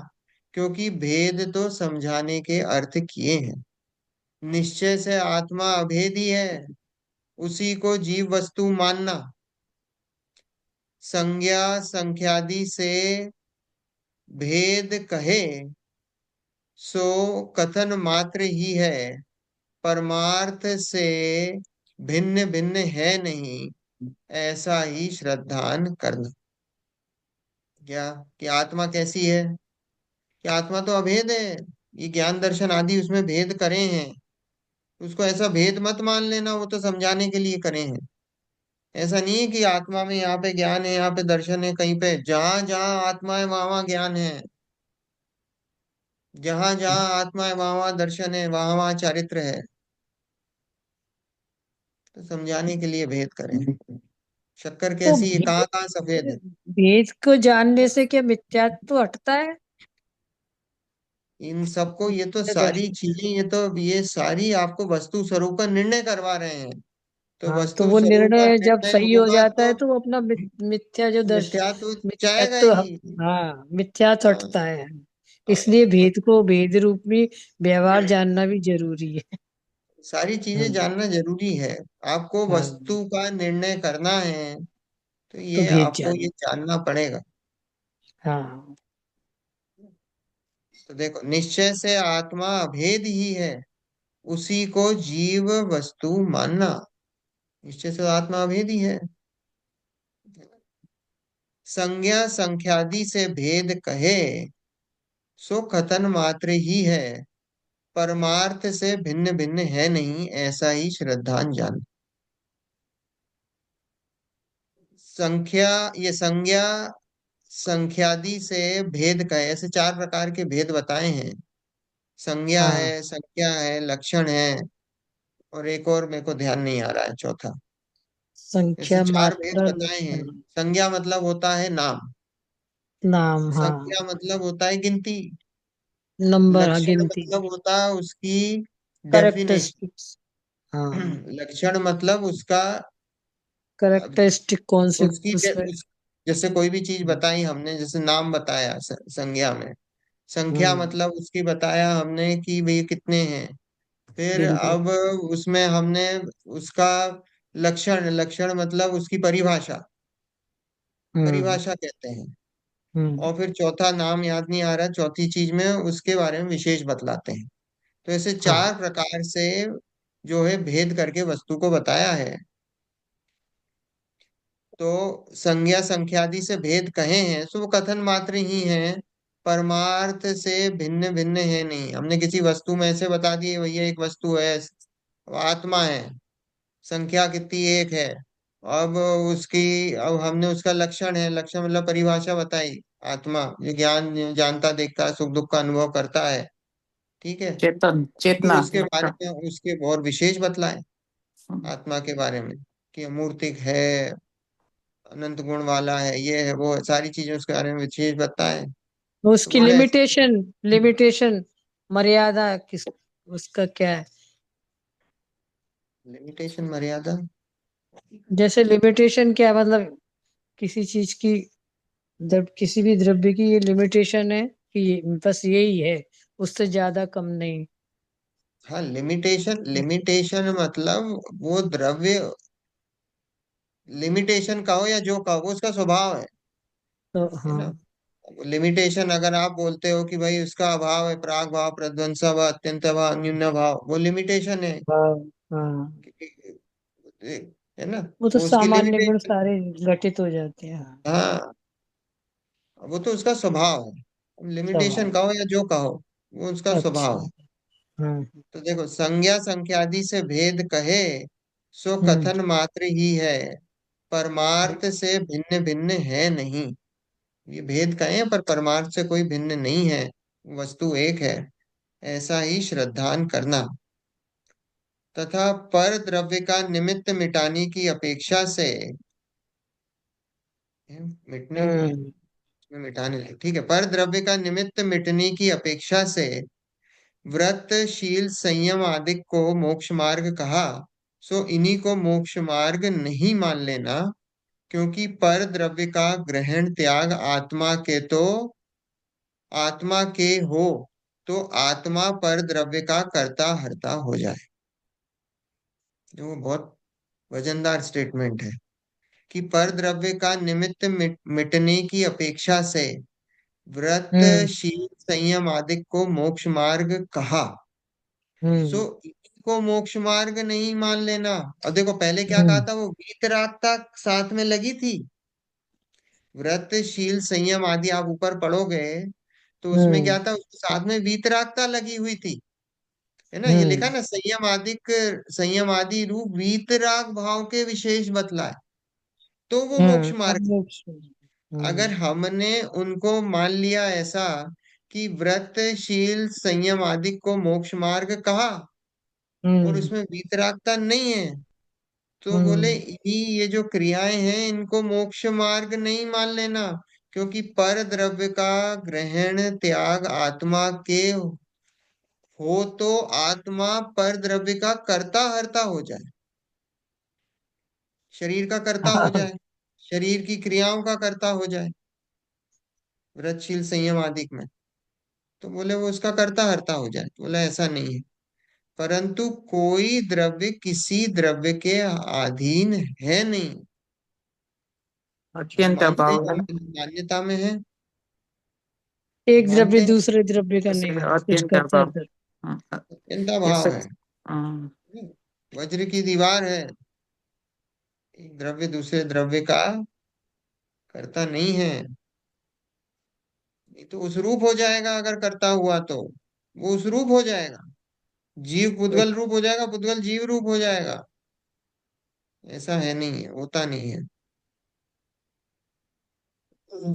क्योंकि भेद तो समझाने के अर्थ किए हैं। निश्चय से आत्मा अभेदी है, उसी को जीव वस्तु मानना। संज्ञा संख्यादि से भेद कहे, सो कथन मात्र ही है, परमार्थ से भिन्न भिन्न है नहीं, ऐसा ही श्रद्धान करना। क्या? कि आत्मा कैसी है? कि आत्मा तो अभेद है, ये ज्ञान दर्शन आदि उसमें भेद करे हैं, उसको ऐसा भेद मत मान लेना, वो तो समझाने के लिए करे हैं। ऐसा नहीं है कि आत्मा में यहाँ पे ज्ञान है, यहाँ पे दर्शन है, कहीं पे जहां जहां आत्मा है वहां वहां ज्ञान है, जहां जहां आत्मा है वहां वहां दर्शन है, वहां वहां चारित्र है। तो समझाने के लिए भेद करें। शक्कर तो कैसी है, कहाँ कहाँ सफेद है। भेद को जानने से क्या मिथ्यात्व हटता है? इन सबको, ये तो या सारी दर्शन? चीजें, ये सारी आपको वस्तु स्वरूप का निर्णय करवा रहे हैं। तो हाँ, तो वस्तु वो स्वरूप का निर्णय जब निर्णय सही हो होगा जाता है तो तो वो अपना मिथ्या जो दर्श मिथ्या तो जाएगा मिथ्यात्व ही। हाँ, मिथ्यात्व हाँ, हटता है। हाँ, इसलिए भेद को भेद रूप में व्यवहार जानना भी जरूरी है। सारी चीजें हम्म, जानना जरूरी है। आपको हाँ, वस्तु का निर्णय करना है, तो तो ये भेद आपको ये जान। जानना पड़ेगा। हाँ, तो देखो, निश्चय से आत्मा अभेद ही है, उसी को जीव वस्तु मानना। निश्चय से आत्मा अभेद ही है। संज्ञा संख्यादि से भेद कहे, सो कथन मात्र ही है, परमार्थ से भिन्न भिन्न है नहीं, ऐसा ही श्रद्धान जान। संख्या, ये संज्ञा संख्यादि से भेद का है, ऐसे चार प्रकार के भेद बताए हैं। संज्ञा हाँ, है, संख्या है, लक्षण है, और एक और मेरे को ध्यान नहीं आ रहा है चौथा। ऐसे संख्या चार भेद मात्रा बताए हैं। लक्षण संज्ञा मतलब होता है नाम, नाम। हाँ, संख्या मतलब होता है गिनती, नंबर, हाँ, लक्षण गिनती, मतलब होता है उसकी डेफिनेशन। करेक्टरिस्टिक्स। हाँ, लक्षण मतलब उसका, करेक्टरिस्टिक कौन से उसकी उसमें। जैसे कोई भी चीज हम्म, बताई हमने, जैसे नाम बताया संज्ञा में। संख्या हम्म, मतलब उसकी बताया हमने कि भाई कितने हैं। फिर गिनती। अब उसमें हमने उसका लक्षण, लक्षण मतलब उसकी परिभाषा, हम्म, परिभाषा कहते हैं। हम्म। और फिर चौथा नाम याद नहीं आ रहा, चौथी चीज में उसके बारे में विशेष बतलाते हैं। तो ऐसे हाँ, चार प्रकार से जो है भेद करके वस्तु को बताया है। तो संज्ञा संख्यादि से भेद कहे हैं, सो वो कथन मात्र ही हैं, परमार्थ से भिन्न भिन्न है नहीं। हमने किसी वस्तु में ऐसे बता दिए भैया एक वस्तु है, वो आत्मा है, संख्या कितनी, एक है। अब उसकी, अब हमने उसका लक्षण है, लक्षण मतलब परिभाषा बताई, आत्मा ये ज्ञान जानता देखता है, सुख दुख का अनुभव करता है, ठीक है। चेतन, फिर चेतना, उसके बारे लक्षण। में उसके और विशेष बतलाए, हम्म। आत्मा के बारे में, कि अमूर्तिक है, अनंत गुण वाला है, ये है वो है, सारी चीजें उसके बारे में विशेष बताए। तो तो उसकी बोले ऐसे लिमिटेशन, लिमिटेशन, मर्यादा किस, उसका क्या है? लिमिटेशन, मर्यादा। जैसे लिमिटेशन क्या है, मतलब किसी चीज की, जब किसी भी द्रव्य की ये लिमिटेशन है कि बस यही है, उससे ज्यादा कम नहीं। हाँ, लिमिटेशन, लिमिटेशन मतलब वो द्रव्य, लिमिटेशन कहो या जो कहो, वो उसका स्वभाव तो है हाँ, ना। लिमिटेशन अगर आप बोलते हो कि भाई उसका अभाव है, प्राग भाव, प्रध्वंस भाव, अत्यंत भाव, न्यून भाव, वो लिमिटेशन है। हाँ, हाँ। है ना। वो तो वो उसकी सामान्य गुण लिमिटेशन। सारे घटित हो जाते हैं। हाँ, हाँ, वो तो उसका स्वभाव है, लिमिटेशन स्वभाव। कहो या जो कहो, वो उसका स्वभाव अच्छा। है। हाँ। तो देखो, संज्ञा संख्यादि से भेद कहे, सो हम्म। कथन मात्र ही है, परमार्थ से भिन्न भिन्न है नहीं। ये भेद कहे पर परमार्थ से कोई भिन्न नहीं है, वस्तु एक है, ऐसा ही श्रद्धान करना। तथा पर द्रव्य का निमित्त मिटाने की अपेक्षा से, मिटने, हम्म। में मिटाने लगे, ठीक है, पर द्रव्य का निमित्त मिटने की अपेक्षा से व्रत शील संयम आदि को मोक्ष मार्ग कहा, सो इन्हीं को मोक्ष मार्ग नहीं मान लेना, क्योंकि पर द्रव्य का ग्रहण त्याग आत्मा के हो, तो आत्मा पर द्रव्य का कर्ता हर्ता हो जाए। जो बहुत वजनदार स्टेटमेंट है, कि पर द्रव्य का निमित्त मिटने की अपेक्षा से व्रत हम्म। शील संयम आदि को मोक्ष मार्ग कहा, सो हम्म। को मोक्ष मार्ग नहीं मान लेना। और देखो पहले क्या कहा हम्म। था, वो वीतरागता साथ में लगी थी। व्रत शील संयम आदि आप ऊपर पढ़ोगे तो उसमें हम्म। क्या था, उसके साथ में वीतरागता लगी हुई थी, है ना। ये लिखा हम्म। ना, संयम आदि रूप वीतराग भाव के विशेष बतलाए, तो वो मोक्ष मार्ग। अगर हम्म। हमने उनको मान लिया ऐसा कि व्रत शील संयम आदि को मोक्ष मार्ग कहा और हम्म। उसमें वीतरागता नहीं है, तो बोले हम्म। इन्हीं ये जो क्रियाएं हैं इनको मोक्ष मार्ग नहीं मान लेना, क्योंकि पर द्रव्य का ग्रहण त्याग आत्मा के हो, तो आत्मा पर द्रव्य का कर्ता हर्ता हो जाए, शरीर का कर्ता हो हाँ। जाए, शरीर की क्रियाओं का कर्ता हो जाए, व्रतशील संयम आदि में। तो बोले वो उसका कर्ता हर्ता हो जाए, तो बोला ऐसा नहीं है, परंतु कोई द्रव्य किसी द्रव्य के अधीन है नहीं। आप अत्यंत मानते अभाव हैं है। मान्यता में है। एक द्रव्य मानते हैं, दूसरे द्रव्य का जैसे नहीं है, कुछ अत्यंत करता अभाव। है। चिंता ये भाव है। सब। हाँ, वज्र की दीवार है, एक द्रव्य दूसरे द्रव्य का करता नहीं है। नहीं तो उस रूप हो जाएगा, अगर करता हुआ तो वो उस रूप हो जाएगा। जीव पुद्गल रूप हो जाएगा, पुद्गल जीव रूप हो जाएगा। ऐसा है नहीं है, होता नहीं है।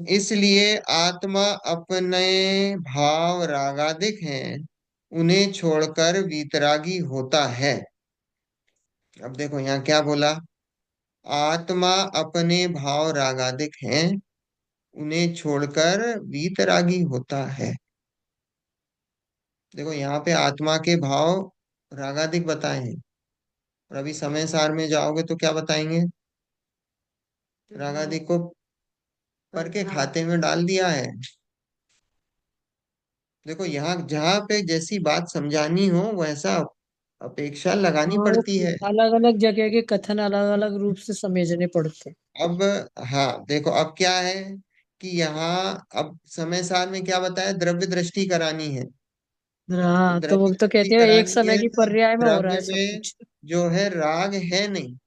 इसलिए आत्मा अपने भाव रागादिक हैं, उन्हें छोड़कर वीतरागी होता है। अब देखो यहाँ क्या बोला, आत्मा अपने भाव रागादिक हैं, उन्हें छोड़कर वीतरागी होता है। देखो यहाँ पे आत्मा के भाव रागादिक बताए हैं, और अभी समय सार में जाओगे तो क्या बताएंगे, रागादिक को पर के खाते में डाल दिया है। देखो यहाँ जहाँ पे जैसी बात समझानी हो वैसा अपेक्षा लगानी और पड़ती है। अलग अलग जगह के कथन अलग अलग रूप से समझने पड़ते हैं। अब हाँ देखो, अब क्या है कि यहाँ अब समय सार में क्या बताया, द्रव्य दृष्टि करानी है। तो हाँ, तो द्रव्य वो तो दृष्टि कहते हैं एक करानी समय है, की तो पर्याय में हो रहा है द्रव्य सब में कुछ। जो है राग है नहीं,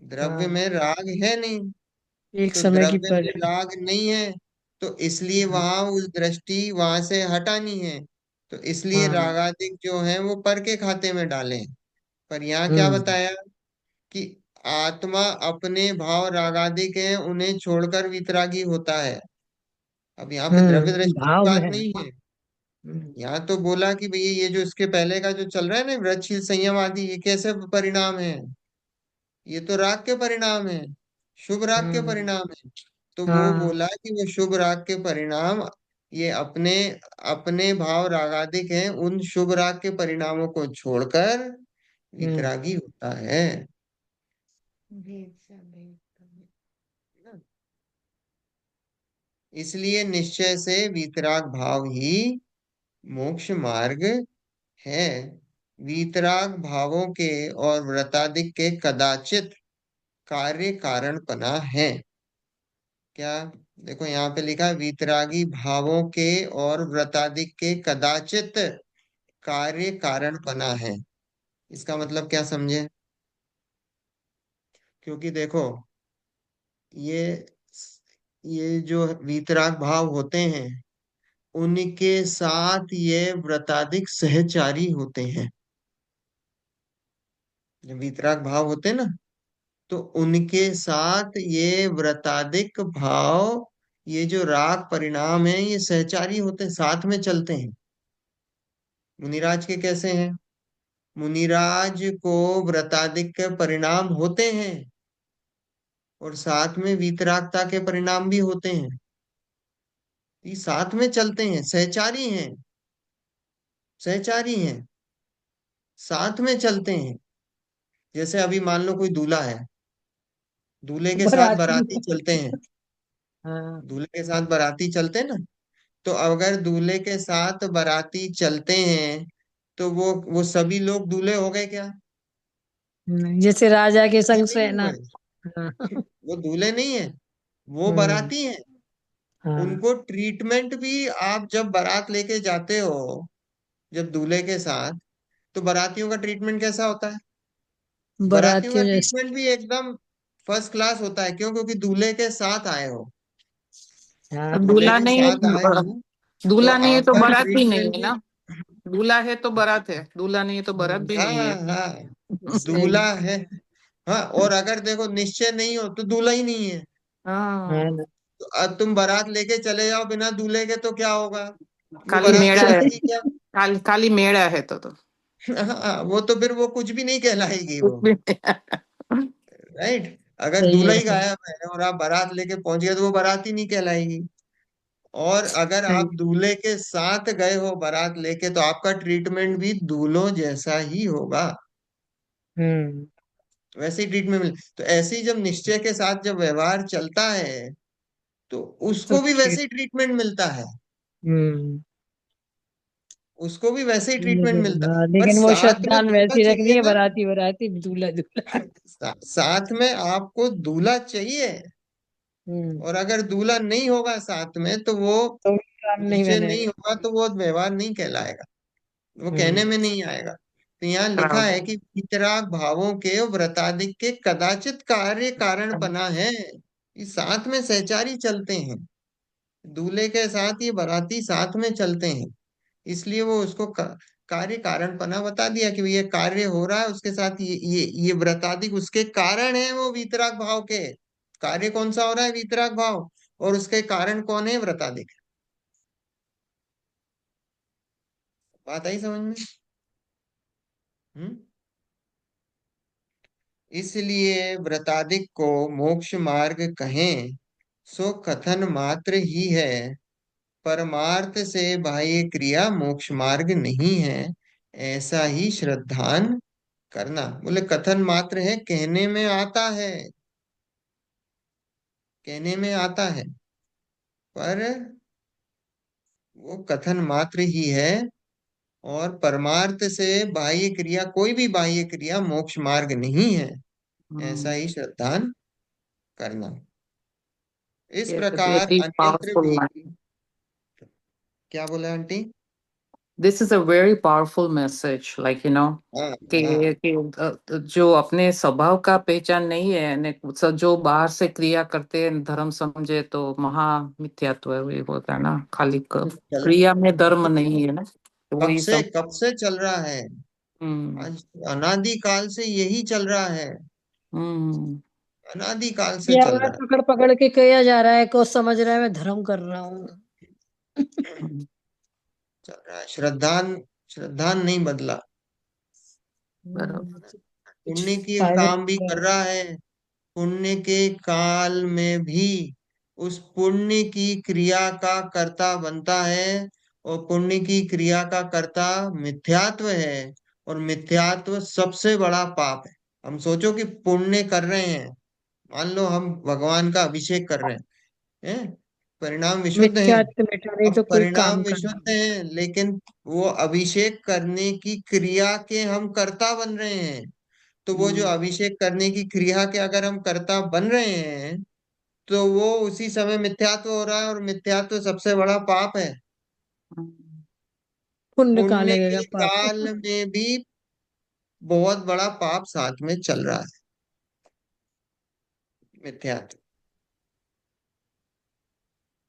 द्रव्य हाँ, में राग है नहीं। एक तो समय की द्रव्य में पर्याय। राग नहीं है, तो इसलिए हाँ, वहां उस दृष्टि वहां से हटानी है। तो इसलिए हाँ, रागादिक जो है वो पर के खाते में डालें। पर यहाँ क्या हम्म, बताया कि आत्मा अपने भाव रागादिक हैं, उन्हें छोड़कर वितरागी होता है। अब यहाँ पे द्रव्य दृष्टि की भाव में बात है। नहीं है। हम्म, यहाँ तो बोला कि भैया ये जो इसके पहले का जो चल रहा है ना, व्रतशील संयम आदि, ये कैसे परिणाम है, ये तो राग के परिणाम है, शुभ राग के हम्म, परिणाम है। तो वो हाँ, बोला कि वो शुभ राग के परिणाम, ये अपने अपने भाव रागादिक हैं, उन शुभ राग के परिणामों को छोड़कर हम्म, वितरागी होता है। इसलिए निश्चय से वीतराग भाव ही मोक्ष मार्ग है। वीतराग भावों के और व्रतादिक के कदाचित कार्य कारणपना है। क्या, देखो यहाँ पे लिखा है, वीतरागी भावों के और व्रतादिक के कदाचित कार्य कारणपना है। इसका मतलब क्या समझे, क्योंकि देखो ये ये जो वीतराग भाव होते हैं, उनके साथ ये व्रतादिक सहचारी होते हैं। जब वीतराग भाव होते हैं ना, तो उनके साथ ये व्रतादिक भाव, ये जो राग परिणाम है, ये सहचारी होते हैं, साथ में चलते हैं। मुनिराज के कैसे हैं, मुनिराज को व्रतादिक के परिणाम होते हैं, और साथ में वीतरागता के परिणाम भी होते हैं। ये साथ में चलते हैं, सहचारी हैं, सहचारी हैं, साथ में चलते हैं। जैसे अभी मान लो कोई दूल्हा है, दूल्हे के साथ बराती। बाराती चलते हैं, हाँ, दूल्हे के साथ बाराती चलते हैं ना। तो अगर दूल्हे के साथ बाराती चलते हैं, तो वो सभी लोग दूल्हे हो गए क्या, जैसे राजा के ये संग नहीं से ना। हुए। हाँ, वो दूल्हे नहीं है, वो हम्म, बाराती हैं। हाँ, उनको ट्रीटमेंट भी, आप जब बारात लेके जाते हो, जब दूल्हे के साथ, तो बारातियों का ट्रीटमेंट कैसा होता है, बारातियों का बरातियों जैसे। ट्रीटमेंट भी एकदम फर्स्ट क्लास होता है। क्यों, क्योंकि दूल्हे के साथ आए हो, हाँ, दूल्हे दूल्हा के नहीं साथ आए है, हो, तो दूल्हा नहीं है तो आपका बारात भी नहीं ट्रीटमेंट है भी, ना। दूल्हा है तो बारात है, दूल्हा नहीं है तो बारात भी नहीं हाँ है। हाँ, सही। दूल्हा है। हाँ, और अगर देखो निश्चय नहीं हो तो दूल्हा ही नहीं है। हाँ हाँ, ना, तो अब तुम बारात लेके चले जाओ बिना दूल्हे के, तो क्या होगा, वो खाली बारात मेड़ा है, कहलाएगी क्या। खाली मेड़ा है तो हाँ, वो तो फिर वो कुछ भी नहीं कहलाएगी कुछ वो। भी नहीं। राइट, अगर सही दूल्हा है। ही गायब है और आप बारात लेके पहुंच गए, तो वो बारात ही नहीं कहलाएगी। और अगर सही। आप दूल्हे के साथ गए हो बारात लेके, तो आपका ट्रीटमेंट भी दूल्हों जैसा ही होगा, हम्म, वैसे ही ट्रीटमेंट मिले। तो ऐसे ही जब निश्चय के साथ जब व्यवहार चलता है, तो तो उसको भी ठीक। वैसे ही ट्रीटमेंट मिलता है, हम्म, उसको भी वैसे ही ट्रीटमेंट मिलता है। हाँ, पर लेकिन वो साथ में श्रद्धान दूल्हा वैसी रखनी चाहिए है, ना, बराती बराती दूल्हा दूल्हा। साथ में आपको दूल्हा चाहिए। हम्म, और अगर दूल्हा नहीं होगा साथ में, तो वो तो काम नहीं निश्चय नहीं बनेगा। होगा तो वो व्यवहार नहीं कहलाएगा, वो कहने में नहीं आएगा। तो यहाँ लिखा है कि वितराग भावों के व्रताधिक के कदाचित कार्य कारणपना है। ये साथ में सहचारी चलते हैं, दूल्हे के साथ ये बाराती साथ में चलते हैं, इसलिए वो उसको कार्य कारणपना बता दिया कि ये कार्य हो रहा है उसके साथ, ये व्रताधिक उसके कारण है, वो वीतराग भाव के। कार्य कौन सा हो रहा है? वीतराग भाव। और उसके कारण कौन है? व्रताधिक। बात आई समझ में? हम्म। इसलिए व्रताधिक को मोक्ष मार्ग कहें सो कथन मात्र ही है, परमार्थ से बाह्य क्रिया मोक्ष मार्ग नहीं है, ऐसा ही श्रद्धान करना। बोले कथन मात्र है, कहने में आता है, कहने में आता है, पर वो कथन मात्र ही है, और परमार्थ से बाह्य क्रिया, कोई भी बाह्य क्रिया मोक्ष मार्ग नहीं है, ऐसा ही श्रद्धान करना। इस Yes, a प्रकार very अन्यत्र powerful भी। line. क्या बोला aunty? This is a very powerful message, like हाँ हाँ। कि जो अपने स्वभाव का पहचान नहीं है ने जो बाहर से क्रिया करते हैं धर्म समझे तो महा मिथ्यात्व है, वही होता है ना, खाली चल, क्रिया में धर्म नहीं है ना, तो वही सम। कब से चल रहा है? हम्म। आज अनादि काल से यही चल रहा है, हम्म। अनादि काल से या चल मैं रहा पकड़ पकड़ के किया जा रहा है, को समझ रहा है मैं धर्म कर रहा हूँ। है। चल रहा है, श्रद्धान, श्रद्धान नहीं बदला। बराबर। कुछ पुण्य की फायदा काम भी कर रहा है, पुण्य के काल में भी उस पुण्य की क्रिया का कर्ता बनता है, और पुण्य की क्रिया का कर्ता मिथ्यात्व है, और मिथ्यात्व सबसे बड़ा पाप है। हम सोचो कि पुण्य कर रहे हैं, मान लो हम भगवान का अभिषेक कर रहे हैं, परिणाम विशुद्ध है। मिथ्यात्व मिटाने अब तो कोई परिणाम काम करना। विशुद्ध है, लेकिन वो अभिषेक करने की क्रिया के हम कर्ता बन रहे हैं। तो वो जो हम्म। अभिषेक करने की क्रिया के अगर हम कर्ता बन रहे हैं, तो वो उसी समय मिथ्यात्व हो रहा है, और मिथ्यात्व सबसे बड़ा पाप है। हम्म। पुण्य कहाँ पुण्य लगेगा के पाप। काल में भी बहुत बड़ा पाप साथ में चल रहा है, मिथ्यात्व।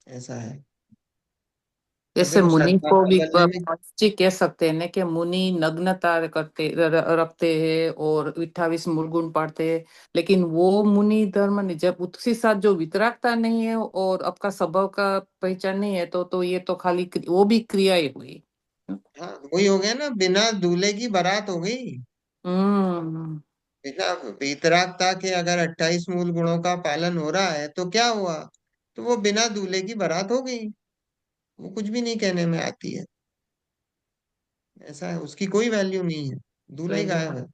ऐसा है। तो जैसे देखो मुनि श्रद्धा को भी बदलने में। जी कह सकते हैं ना कि मुनि नग्नता करते रखते हैं और 28 मूलगुण पढ़ते हैं, लेकिन वो मुनि धर्म नहीं, जब उसके साथ जो वितरागता नहीं है और आपका स्वभाव का पहचान नहीं है, तो ये तो खाली वो भी क्रिया ही हुई। हाँ वही हो गया ना, बिना दूल्हे की बारात हो गई। हम्म। बिना वितरागता के अगर 28 मूल गुणों का पालन हो रहा है तो क्या हुआ? तो वो बिना दूल्हे की बारात हो गई, वो कुछ भी नहीं कहने में आती है। ऐसा है, उसकी कोई वैल्यू नहीं है, दूल्हा ही वैल्यू। गायब है।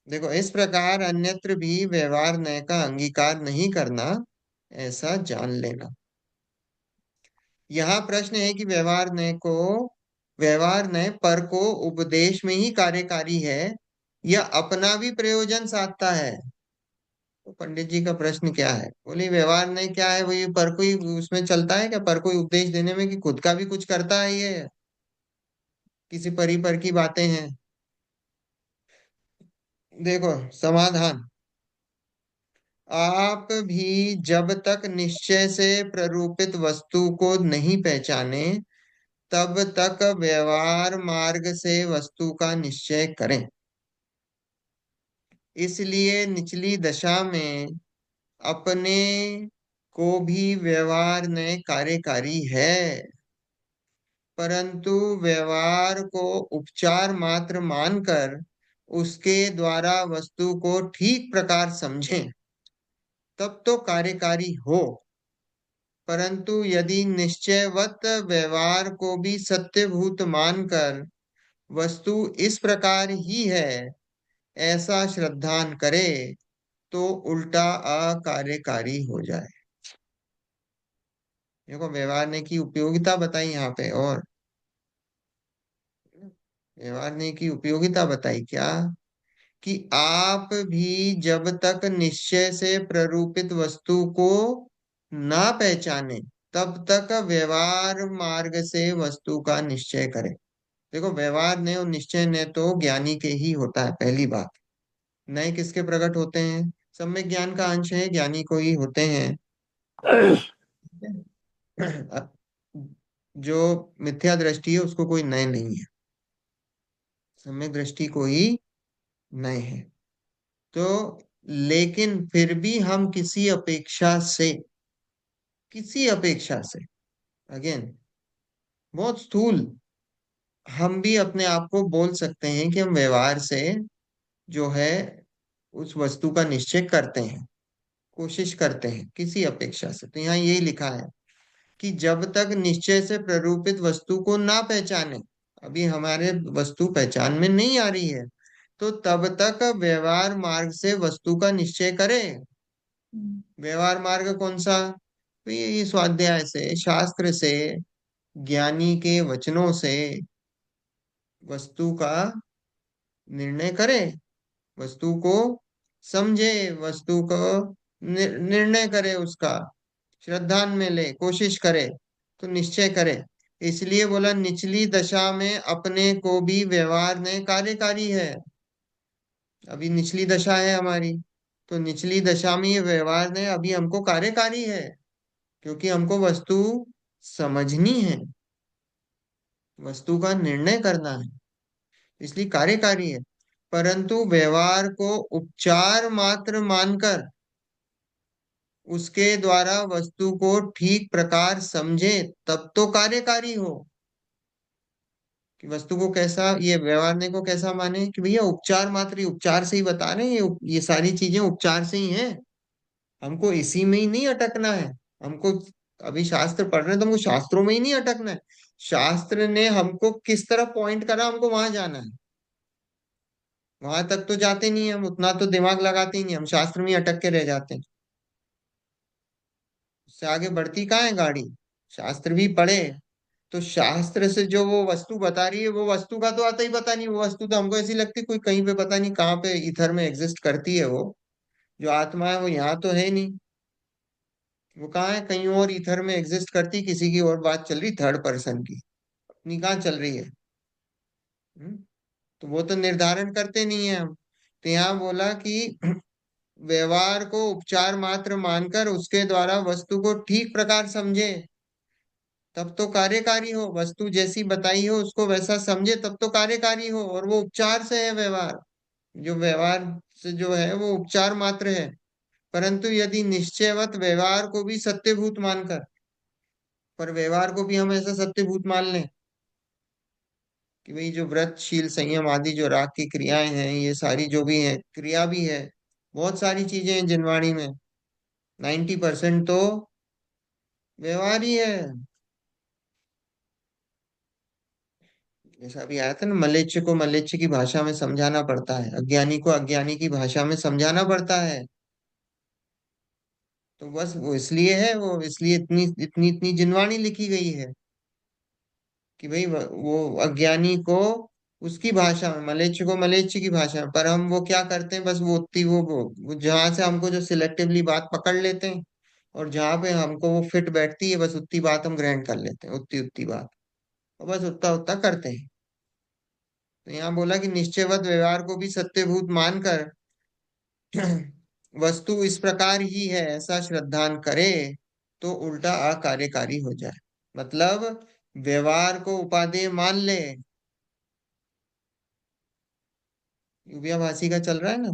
देखो इस प्रकार अन्यत्र भी व्यवहार न्याय का अंगीकार नहीं करना, ऐसा जान लेना। यहाँ प्रश्न है कि व्यवहार न्याय पर को उपदेश में ही कार्यकारी है, या अपना भी प्रयोजन साधता है। तो पंडित जी का प्रश्न क्या है? बोले व्यवहार न्याय क्या है, वही पर कोई उसमें चलता है क्या? पर कोई उपदेश देने में, कि खुद का भी कुछ करता है ये, किसी परी पर की बातें हैं? देखो समाधान, आप भी जब तक निश्चय से प्ररूपित वस्तु को नहीं पहचाने, तब तक व्यवहार मार्ग से वस्तु का निश्चय करें। इसलिए निचली दशा में अपने को भी व्यवहार ने कार्यकारी है, परंतु व्यवहार को उपचार मात्र मानकर उसके द्वारा वस्तु को ठीक प्रकार समझें, तब तो कार्यकारी हो। परंतु यदि निश्चयवत व्यवहार को भी सत्यभूत मानकर वस्तु इस प्रकार ही है, ऐसा श्रद्धान करे, तो उल्टा अकार्यकारी हो जाए। देखो व्यवहार ने की उपयोगिता बताई यहाँ पे, और व्यवहार ने की उपयोगिता बताई क्या? कि आप भी जब तक निश्चय से प्ररूपित वस्तु को ना पहचाने तब तक व्यवहार मार्ग से वस्तु का निश्चय करे। देखो, व्यवहार ने और निश्चय ने तो ज्ञानी के ही होता है, पहली बात। नए किसके प्रकट होते हैं? सब में ज्ञान का अंश है, ज्ञानी को ही होते हैं। जो मिथ्या दृष्टि है उसको कोई नए नहीं है, सम्यक दृष्टि को ही नए है। तो लेकिन फिर भी हम किसी अपेक्षा से अगेन बहुत स्थूल, हम भी अपने आप को बोल सकते हैं कि हम व्यवहार से जो है उस वस्तु का निश्चय करते हैं, कोशिश करते हैं किसी अपेक्षा से। तो यहाँ यही लिखा है कि जब तक निश्चय से प्ररूपित वस्तु को ना पहचाने, अभी हमारे वस्तु पहचान में नहीं आ रही है, तो तब तक व्यवहार मार्ग से वस्तु का निश्चय करें। व्यवहार मार्ग कौन सा? तो ये स्वाध्याय से, शास्त्र से, ज्ञानी के वचनों से वस्तु का निर्णय करे, वस्तु को समझे, वस्तु को निर्णय करे, उसका श्रद्धान में ले, कोशिश करे, तो निश्चय करे। इसलिए बोला निचली दशा में अपने को भी व्यवहार ने कार्यकारी है। अभी निचली दशा है हमारी, तो निचली दशा में ये व्यवहार ने अभी हमको कार्यकारी है, क्योंकि हमको वस्तु समझनी है, वस्तु का निर्णय करना है, इसलिए कार्यकारी है। परंतु व्यवहार को उपचार मात्र मानकर उसके द्वारा वस्तु को ठीक प्रकार समझे तब तो कार्यकारी हो। कि वस्तु को कैसा, ये व्यवहारने को कैसा माने कि भैया उपचार मात्र, ये उपचार से ही बता रहे हैं, ये सारी चीजें उपचार से ही हैं, हमको इसी में ही नहीं अटकना है। हमको अभी शास्त्र पढ़ रहे हैं तो हमको शास्त्रों में ही नहीं अटकना है। शास्त्र ने हमको किस तरफ पॉइंट करा, हमको वहां जाना है। वहां तक तो जाते नहीं, हम उतना तो दिमाग लगाते ही नहीं, हम शास्त्र में ही अटक के रह जाते हैं। उससे आगे बढ़ती कहाँ है गाड़ी? शास्त्र भी पढ़े तो शास्त्र से जो वो वस्तु बता रही है, वो वस्तु का तो आता ही पता नहीं। वो वस्तु तो हमको ऐसी लगती है कोई कहीं पे पता नहीं कहाँ पे इथर में एग्जिस्ट करती है। वो जो आत्मा है वो यहाँ तो है नहीं, वो कहाँ है, कहीं और इथर में एग्जिस्ट करती, किसी की और बात चल रही, थर्ड पर्सन की, अपनी कहाँ चल रही है। हम्म? तो वो तो निर्धारण करते नहीं है हम। तो यहाँ बोला कि व्यवहार को उपचार मात्र मानकर उसके द्वारा वस्तु को ठीक प्रकार समझे तब तो कार्यकारी हो, वस्तु जैसी बताई हो उसको वैसा समझे तब तो कार्यकारी हो। और वो उपचार से है व्यवहार, जो व्यवहार से जो है वो उपचार मात्र है। परंतु यदि निश्चयवत व्यवहार को भी सत्यभूत मानकर, पर व्यवहार को भी हम ऐसा सत्यभूत मान लें कि भाई जो व्रत शील संयम आदि जो राग की क्रियाएं हैं, ये सारी जो भी है, क्रिया भी है, बहुत सारी चीजें हैं जिनवाणी में, 90% तो व्यवहार ही है। जैसा अभी आया था ना, मलेच्छ को मलेच्छ की भाषा में समझाना पड़ता है, अज्ञानी को अज्ञानी की भाषा में समझाना पड़ता है। तो बस वो इसलिए है, वो इसलिए इतनी इतनी इतनी जिनवाणी लिखी गई है कि भाई वो अज्ञानी को उसकी भाषा में, मलेच्छ को मलेच्छ की भाषा में। पर हम वो क्या करते हैं, बस वो उतनी वो जहां से हमको जो सिलेक्टिवली बात पकड़ लेते हैं, और जहां पे हमको वो फिट बैठती है, बस उतनी बात हम ग्रहण कर लेते हैं, उतनी उतनी बात, और बस उतना उतना करते हैं। तो यहाँ बोला कि निश्चयवत व्यवहार को भी सत्यभूत मानकर वस्तु इस प्रकार ही है ऐसा श्रद्धान करे तो उल्टा अकार्यकारी हो जाए। मतलब व्यवहार को उपादेय मान ले, युवियाभासी का चल रहा है ना,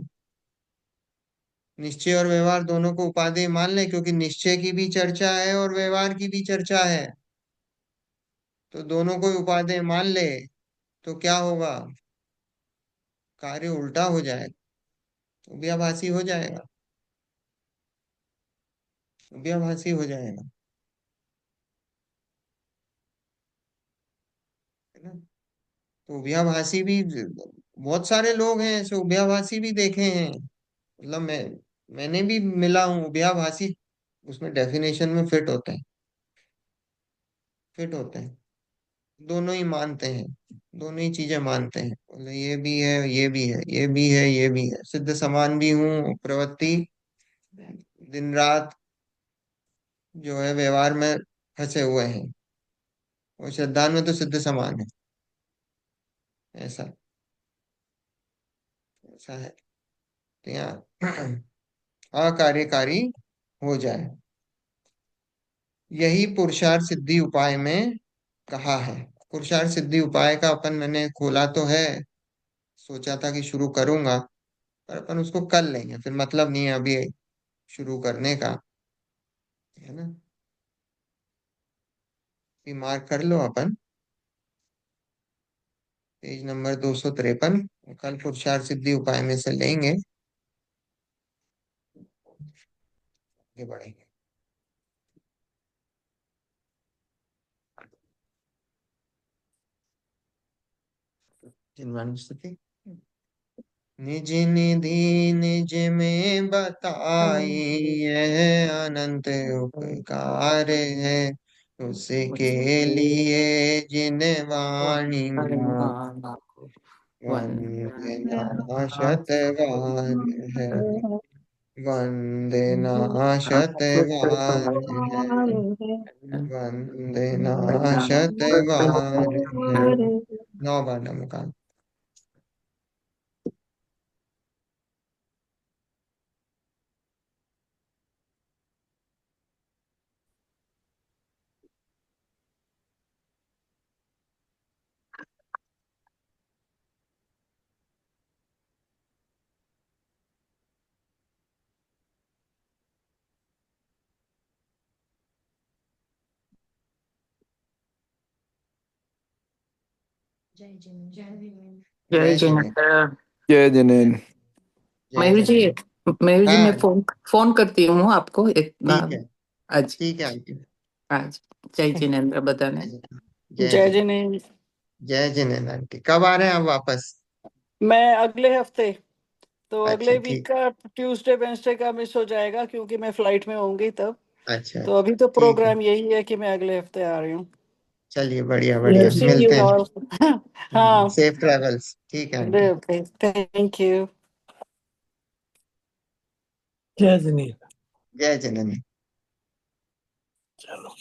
निश्चय और व्यवहार दोनों को उपादेय मान ले, क्योंकि निश्चय की भी चर्चा है और व्यवहार की भी चर्चा है। तो दोनों को उपादेय मान ले तो क्या होगा, कार्य उल्टा हो जाएगा, युवियाभासी हो जाएगा, युवियाभासी हो जाएगा, है ना। तो उभयाभाषी भी बहुत सारे लोग हैं ऐसे, उभयाभाषी भी देखे हैं। मतलब मैंने भी मिला हूँ उभयाभाषी, उसमें डेफिनेशन में फिट होते हैं, फिट होते हैं। दोनों ही मानते हैं, दोनों ही चीजें मानते हैं, बोले ये भी है, ये भी है, ये भी है, ये भी है, सिद्ध समान भी हूँ, प्रवृत्ति दिन रात जो है व्यवहार में फंसे हुए हैं, वो श्रद्धान में तो सिद्ध समान है। ऐसा ऐसा है, तो यहाँ अकार्यकारी हो जाए। यही पुरुषार्थ सिद्धि उपाय में कहा है। पुरुषार्थ सिद्धि उपाय का अपन मैंने खोला तो है, सोचा था कि शुरू करूंगा, पर अपन उसको कर लेंगे, फिर मतलब नहीं है अभी शुरू करने का, है ना। ये मार्क कर लो अपन, पेज नंबर 253, कल पुरुषार्थ सिद्धि उपाय में से लेंगे, आगे बढ़ेंगे। जिन्वानुस्तुति। निज निधि निज में बताई, यह अनंत उपकार है, उसके लिए जिन वाणी वंदना शतवार है, वंदना शतवार है, वंदना शतवार है। 9 बार नमकार। जय जिनेन्द्र। जय जय जिनेन्द्र। जिनेन्द्र। जय जिनेन्द्र। जय मयूर जी, जिनेन्द्र। मयूर जी, मैं हाँ फोन करती हूँ आपको एक ठीक है, आज ठीक है आंटी। आज जय जिनेन्द्र बताने। जय जिनेन्द्र। जय जय जिनेन्द्र। जिनेन्द्र। जय जिनेन्द्र आंटी, कब आ रहे हैं आप वापस? मैं अगले हफ्ते, तो अच्छा अगले वीक ठीक। का ट्यूसडे वेंसडे का मिस हो जाएगा क्योंकि मैं फ्लाइट में होंगी तब। अच्छा तो अभी तो ठीक है, प्रोग्राम यही है कि मैं अगले हफ्ते आ रही हूँ। चलिए बढ़िया टू बढ़िया, सी यू मिलते हैं। ऑल। हाँ, सेफ ट्रेवल्स, ठीक है आंटी। Thank you. जय जिनेन्द्र। जय जिनेन्द्र। चलो।